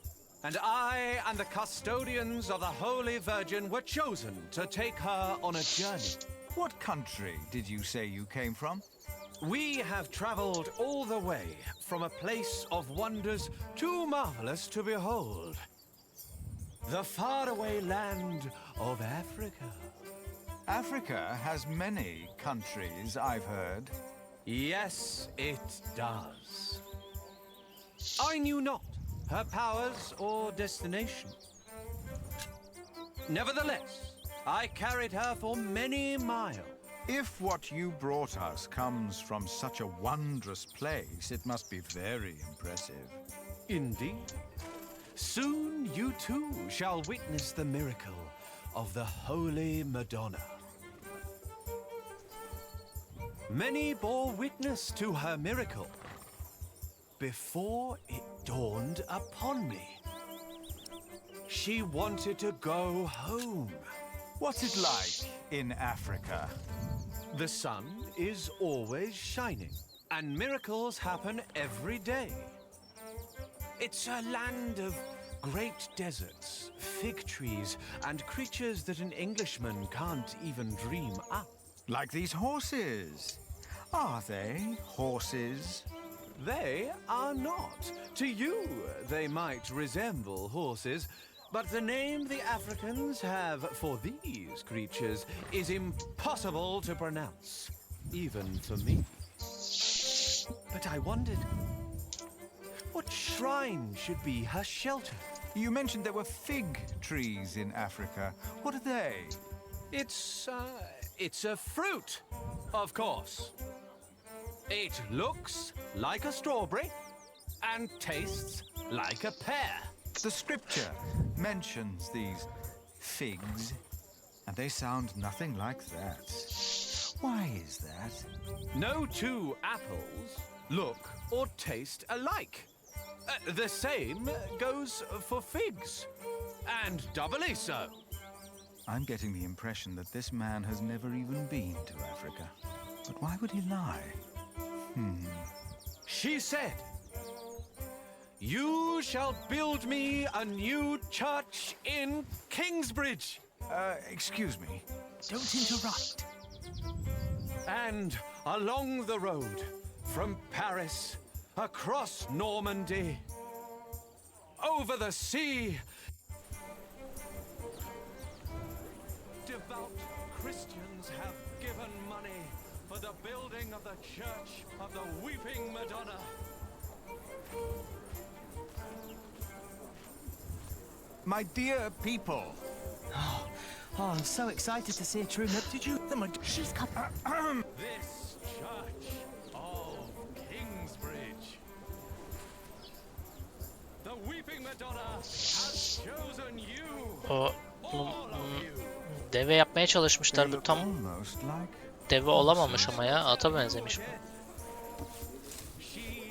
And I and the custodians of the Holy Virgin were chosen to take her on a journey. What country did you say you came from? We have traveled all the way from a place of wonders too marvelous to behold. the faraway land of Africa. Africa has many countries, I've heard. Yes, it does. I knew not her powers or destination. Nevertheless, I carried her for many miles. If what you brought us comes from such a wondrous place, it must be very impressive. Indeed. Soon you too shall witness the miracle of the Holy Madonna. Many bore witness to her miracle before it dawned upon me. She wanted to go home. What's it like in Africa? The sun is always shining, and miracles happen every day. It's a land of great deserts, fig trees, and creatures that an Englishman can't even dream up. Like these horses. Are they horses? They are not. To you, they might resemble horses, but the name the Africans have for these creatures is impossible to pronounce, even for me. But I wondered, what shrine should be her shelter? You mentioned there were fig trees in Africa. What are they? It's a fruit, of course. It looks like a strawberry and tastes like a pear. The scripture mentions these figs, and they sound nothing like that. Why is that? No two apples look or taste alike. The same goes for figs, and doubly so. I'm getting the impression that this man has never even been to Africa. But why would he lie? She said, "You shall build me a new church in Kingsbridge." Excuse me. Don't interrupt. And along the road, from Paris, across Normandy, over the sea, devout Christians have given money for the building of the Church of the Weeping Madonna. My dear people. Oh, I'm so excited to see a true Did you? She's come. This Church of Kingsbridge. The Weeping Madonna has chosen you. Deve yapmaya çalışmışlar. Bu tam deve olamamış ama ya. Ata benzemiş bu.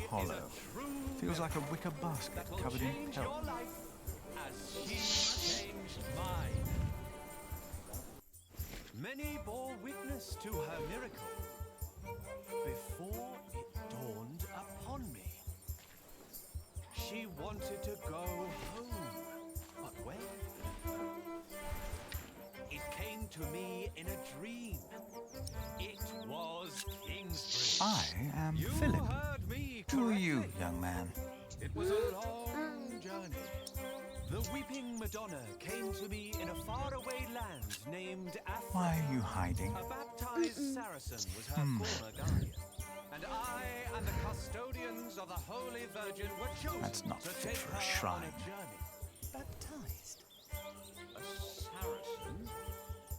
Hollow. Feels like a wicker basket covered in felt. Many bore witness to her miracle before it dawned upon me. She wanted to go home, but when? It came to me in a dream. It was Kingsbridge. I am You Philip. heard me Who are you, correctly. young man? It was a long journey. The Weeping Madonna came to me in a faraway land named Africa. Why are you hiding? A baptized Saracen was her former guardian. And I and the custodians of the Holy Virgin were chosen That's not to fit take for a her shrine. on a journey. Baptized? A Saracen?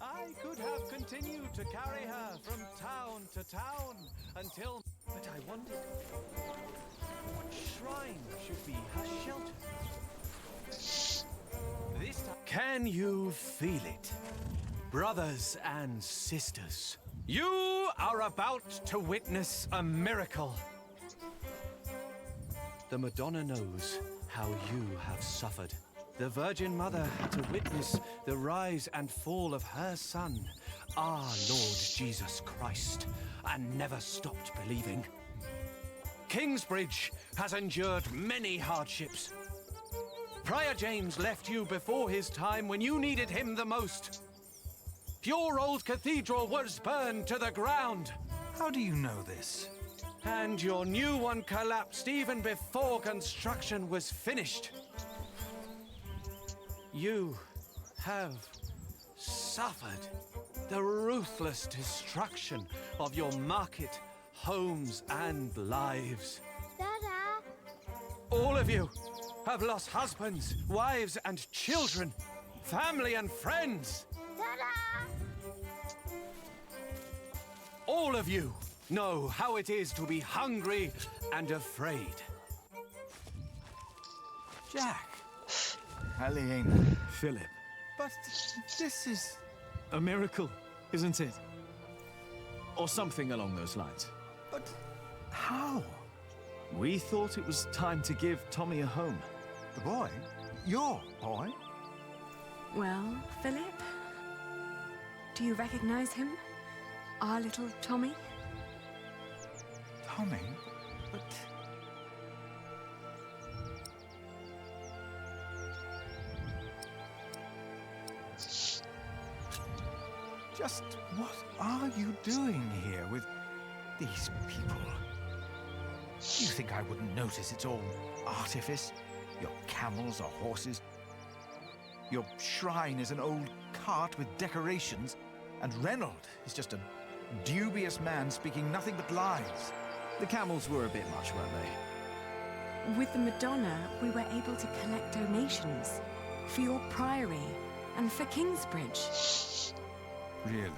I could have continued to carry her from town to town until... But I wondered, what shrine should be her shelter? This time... Can you feel it? Brothers and sisters, you are about to witness a miracle. The Madonna knows how you have suffered. The Virgin Mother had to witness the rise and fall of her Son, our Lord Jesus Christ, and never stopped believing. Kingsbridge has endured many hardships. Prior James left you before his time when you needed him the most. Your old cathedral was burned to the ground. How do you know this? And your new one collapsed even before construction was finished. You have suffered the ruthless destruction of your market, homes, and lives. Dada! All of you have lost husbands, wives, and children, family and friends. Dada! All of you know how it is to be hungry and afraid. Jack. Aliena. Philip. But this is a miracle, isn't it? Or something along those lines. But how? We thought it was time to give Tommy a home. The boy? Your boy? Well, Philip? Do you recognize him? Our little Tommy? Tommy? But... Just what are you doing here with these people? You think I wouldn't notice it's all artifice? Your camels are horses. Your shrine is an old cart with decorations. And Reynold is just a dubious man speaking nothing but lies. The camels were a bit much, weren't they? With the Madonna, we were able to collect donations for your priory and for Kingsbridge. Really?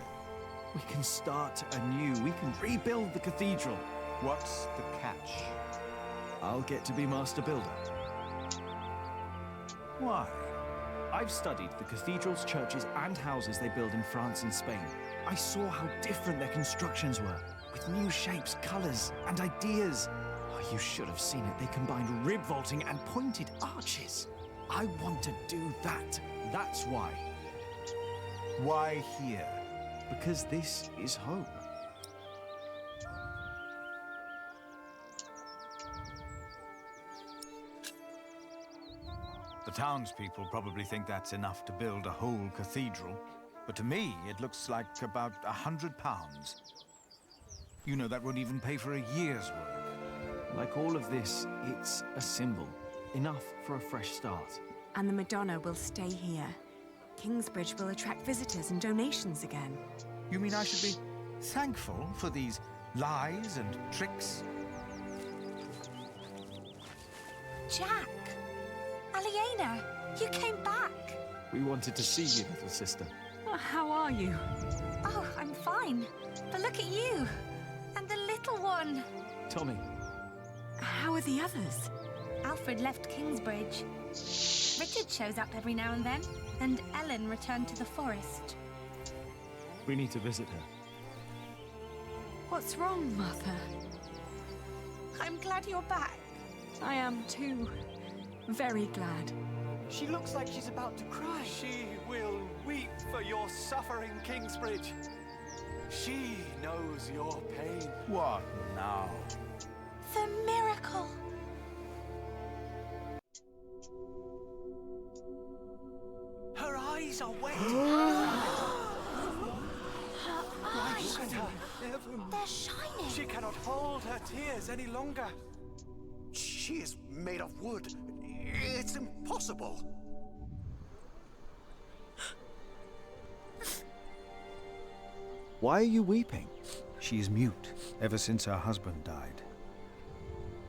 We can start anew. We can rebuild the cathedral. What's the catch? I'll get to be master builder. Why? I've studied the cathedrals, churches, and houses they build in France and Spain. I saw how different their constructions were, with new shapes, colors, and ideas. Oh, you should have seen it. They combined rib vaulting and pointed arches. I want to do that. That's why. Why here? Because this is home. The townspeople probably think that's enough to build a whole cathedral, but to me it looks like about £100. You know that won't even pay for a year's work. Like all of this, it's a symbol. Enough for a fresh start. And the Madonna will stay here. Kingsbridge will attract visitors and donations again. You mean I should be thankful for these lies and tricks? Jack! Aliena! You came back! We wanted to see you, little sister. How are you? Oh, I'm fine. But look at you! And the little one! Tommy. How are the others? Alfred left Kingsbridge. Richard shows up every now and then, and Ellen returned to the forest. We need to visit her. What's wrong, Mother? I'm glad you're back. I am too. Very glad. She looks like she's about to cry. She will weep for your suffering, Kingsbridge. She knows your pain. What now? The miracle! Her eyes are wet. Eyes! Look at her. They're shining! She cannot hold her tears any longer. She is made of wood. It's impossible. Why are you weeping? She is mute ever since her husband died.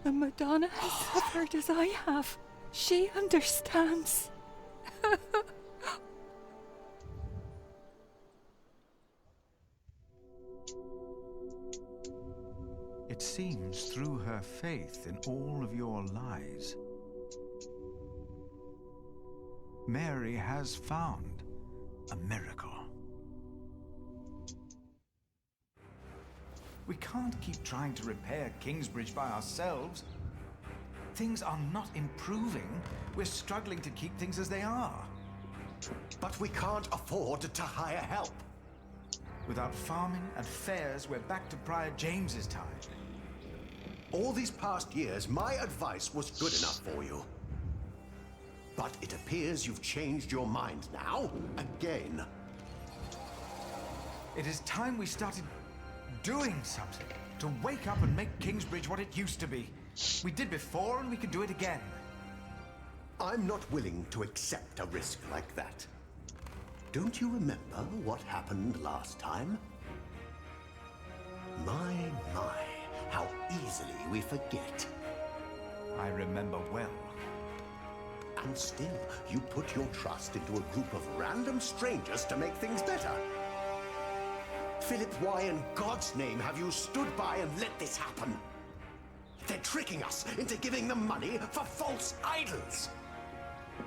The Madonna has suffered as I have. She understands. It seems through her faith in all of your lies, Mary has found a miracle. We can't keep trying to repair Kingsbridge by ourselves. Things are not improving. We're struggling to keep things as they are. But we can't afford to hire help. Without farming and fairs, we're back to Prior James's time. All these past years, my advice was good enough for you. But it appears you've changed your mind now, again. It is time we started doing something to wake up and make Kingsbridge what it used to be. We did before, and we can do it again. I'm not willing to accept a risk like that. Don't you remember what happened last time? My, how easily we forget. I remember well. And still, you put your trust into a group of random strangers to make things better. Philip, why in God's name have you stood by and let this happen? They're tricking us into giving them money for false idols.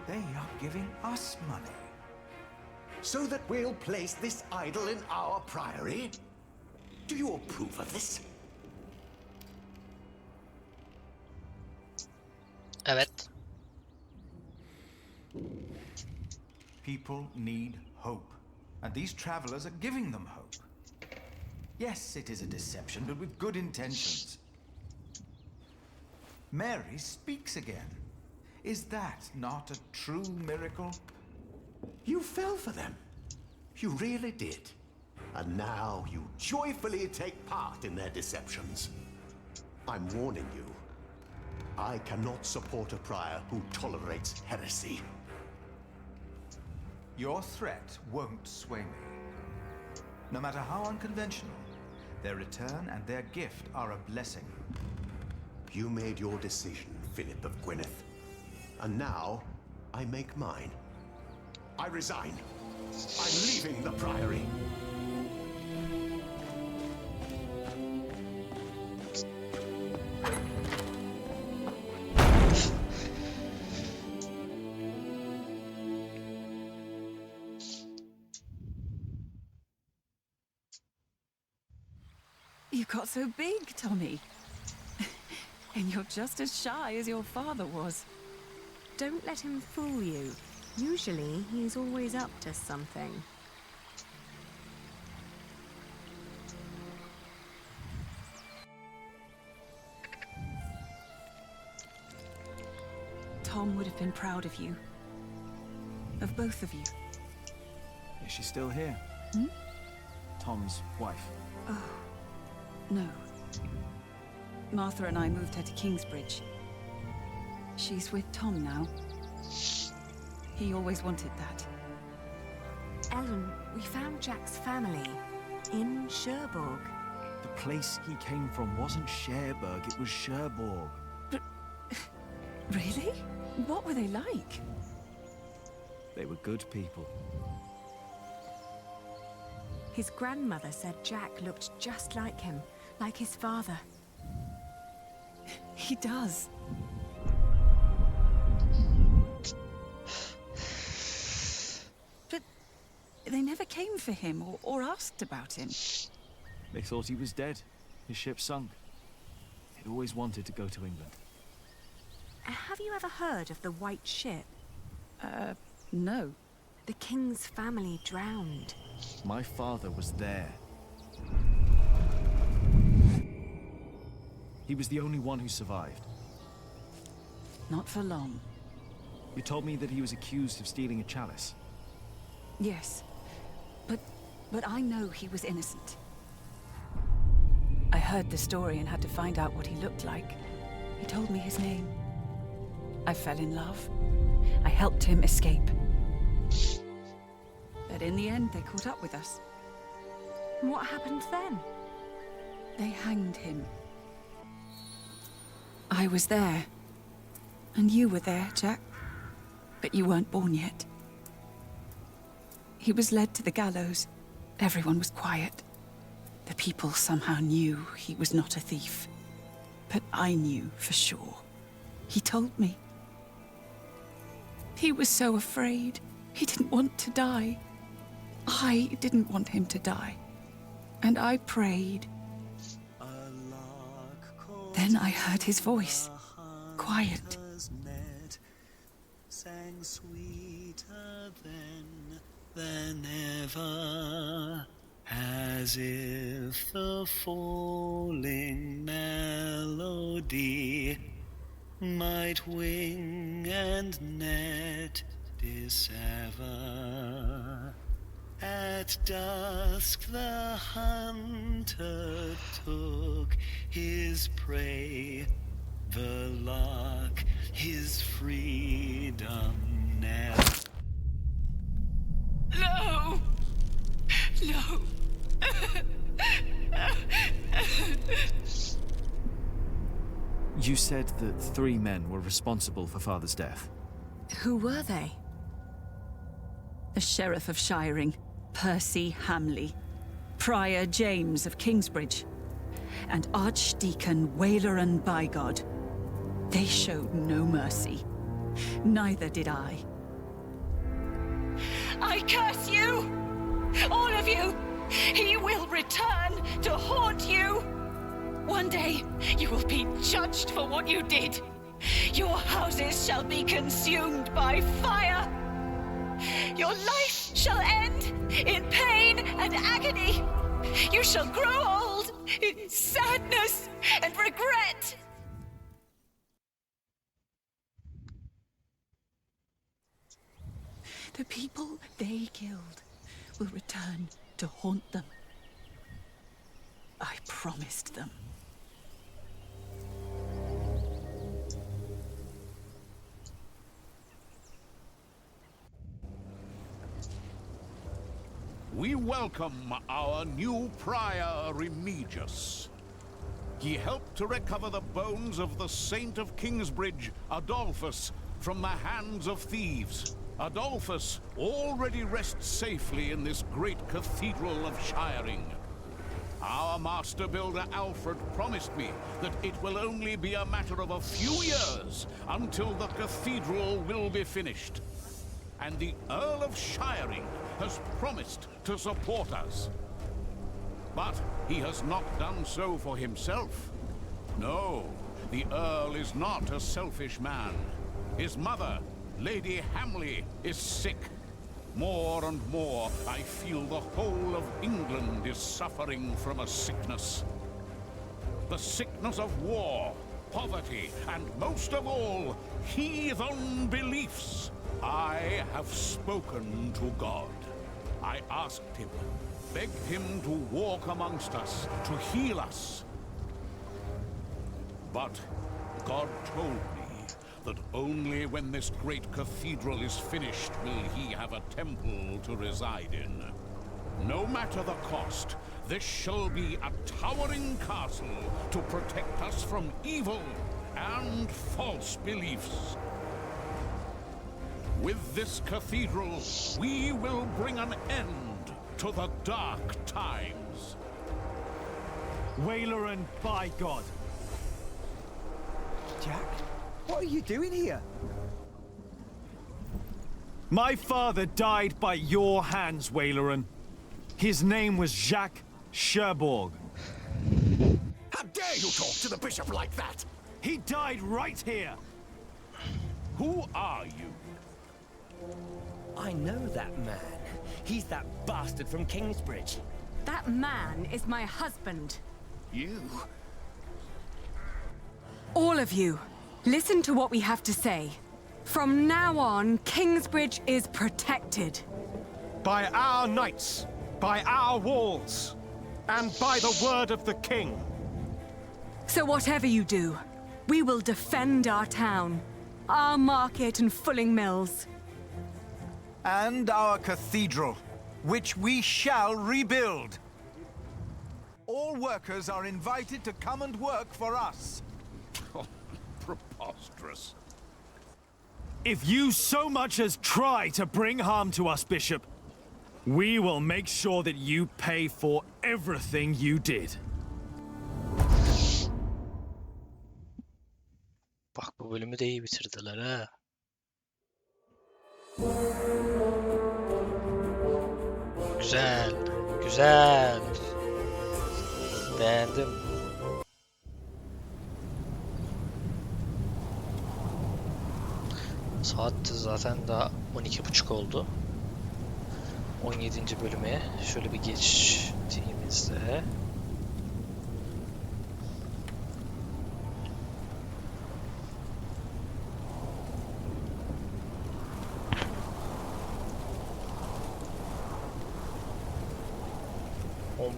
They are giving us money. So that we'll place this idol in our priory? Do you approve of this? Evet. People need hope, and these travelers are giving them hope. Yes, it is a deception, but with good intentions. Mary speaks again. Is that not a true miracle? You fell for them. You really did. And now you joyfully take part in their deceptions. I'm warning you. I cannot support a prior who tolerates heresy. Your threat won't sway me. No matter how unconventional, their return and their gift are a blessing. You made your decision, Philip of Gwynedd. And now, I make mine. I resign. I'm leaving the Priory. You got so big, Tommy. And you're just as shy as your father was. Don't let him fool you. Usually, he's always up to something. Tom would have been proud of you. Of both of you. Is she still here? Hmm? Tom's wife. Oh, no. Martha and I moved her to Kingsbridge. She's with Tom now. He always wanted that. Ellen, we found Jack's family in Cherbourg. The place he came from wasn't Cherbourg, it was Cherbourg. But... really? What were they like? They were good people. His grandmother said Jack looked just like him, like his father. He does. But they never came for him or asked about him. They thought he was dead. His ship sunk. He'd always wanted to go to England. Have you ever heard of the White Ship? No. The king's family drowned. My father was there. He was the only one who survived. Not for long. You told me that he was accused of stealing a chalice. Yes. But I know he was innocent. I heard the story and had to find out what he looked like. He told me his name. I fell in love. I helped him escape. But in the end, they caught up with us. What happened then? They hanged him. I was there. And you were there, Jack. But you weren't born yet. He was led to the gallows. Everyone was quiet. The people somehow knew he was not a thief. But I knew for sure. He told me. He was so afraid. He didn't want to die. I didn't want him to die. And I prayed. Then I heard his voice. Quiet. Sang sweeter than ever, as if the falling melody might wing and net dissever. At dusk the hunter took his prey, the lock, his freedom never. No! No! You said that 3 men were responsible for Father's death. Who were they? The Sheriff of Shiring, Percy Hamley, Prior James of Kingsbridge, and Archdeacon Waileran Bygod. They showed no mercy. Neither did I. I curse you! All of you! He will return to haunt you! One day, you will be judged for what you did. Your houses shall be consumed by fire. Your life shall end in pain and agony. You shall grow old in sadness and regret. The people they killed will return to haunt them. I promised them. We welcome our new prior, Remigius. He helped to recover the bones of the Saint of Kingsbridge, Adolphus, from the hands of thieves. Adolphus already rests safely in this great cathedral of Shiring. Our master builder Alfred promised me that it will only be a matter of a few years until the cathedral will be finished. And the Earl of Shiring has promised to support us. But he has not done so for himself. No, the Earl is not a selfish man. His mother, Lady Hamley, is sick. More and more, I feel the whole of England is suffering from a sickness. The sickness of war, poverty, and most of all, heathen beliefs. I have spoken to God. I asked him, begged him to walk amongst us, to heal us. But God told me that only when this great cathedral is finished will he have a temple to reside in. No matter the cost, this shall be a towering castle to protect us from evil and false beliefs. With this cathedral, we will bring an end to the dark times. Waileran Bygod. Jack, what are you doing here? My father died by your hands, Waileran. His name was Jacques Cherbourg. How dare you talk to the bishop like that? He died right here. Who are you? I know that man. He's that bastard from Kingsbridge. That man is my husband. You? All of you, listen to what we have to say. From now on, Kingsbridge is protected. By our knights, by our walls, and by the word of the king. So whatever you do, we will defend our town, our market and fulling mills. And our cathedral, which we shall rebuild. All workers are invited to come and work for us. Oh, preposterous. If you so much as try to bring harm to us, Bishop, we will make sure that you pay for everything you did. Bak bu bölümü de iyi bitirdiler ha. Güzel, güzel. Beğendim. Saat zaten daha 12:30 oldu. 17. bölüme şöyle bir geçtiğimizde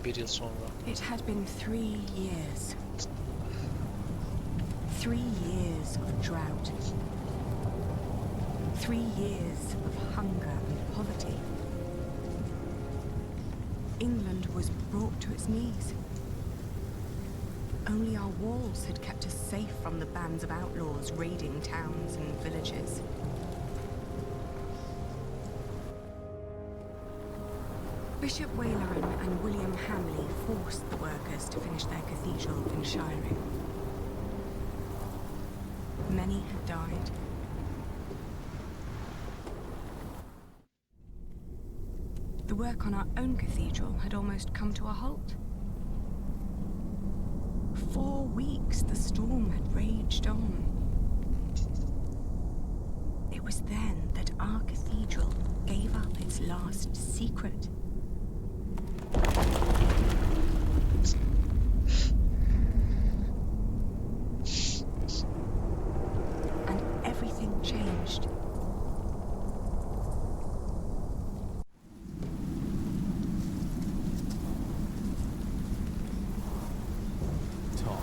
...11 yıl sonra. It had been 3 years. 3 years of drought. 3 years of hunger and poverty. England was brought to its knees. Only our walls had kept us safe from the bands of outlaws raiding towns and villages. Bishop Waleran and William Hamley forced the workers to finish their cathedral in shiring. Many had died. The work on our own cathedral had almost come to a halt. 4 weeks the storm had raged on. It was then that our cathedral gave up its last secret. And everything changed. Tom,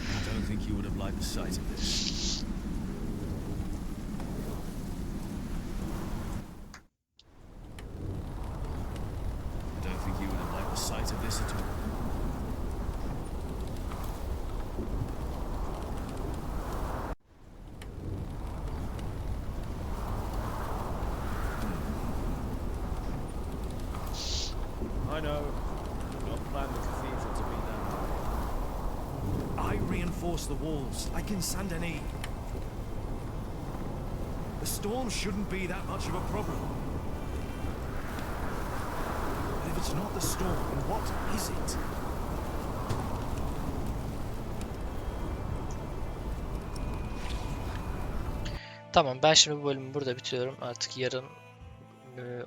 I don't think you would have liked the sight of this. I don't think you would have liked the sight of this at all. I know. You've not planned the cathedral to be that. I reinforce the walls, like in Saint Denis. The storm shouldn't be that much of a problem. But if it's not the storm, then what is it? Tamam, ben şimdi bu bölümü burada bitiriyorum. Artık yarın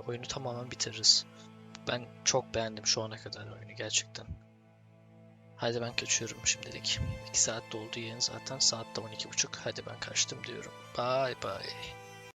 oyunu tamamen bitiririz. Ben çok beğendim şu ana kadar oyunu gerçekten. Hadi ben kaçıyorum şimdilik. 2 saat doldu yayın zaten. Saat de 12:30. Hadi ben kaçtım diyorum. Bye bye.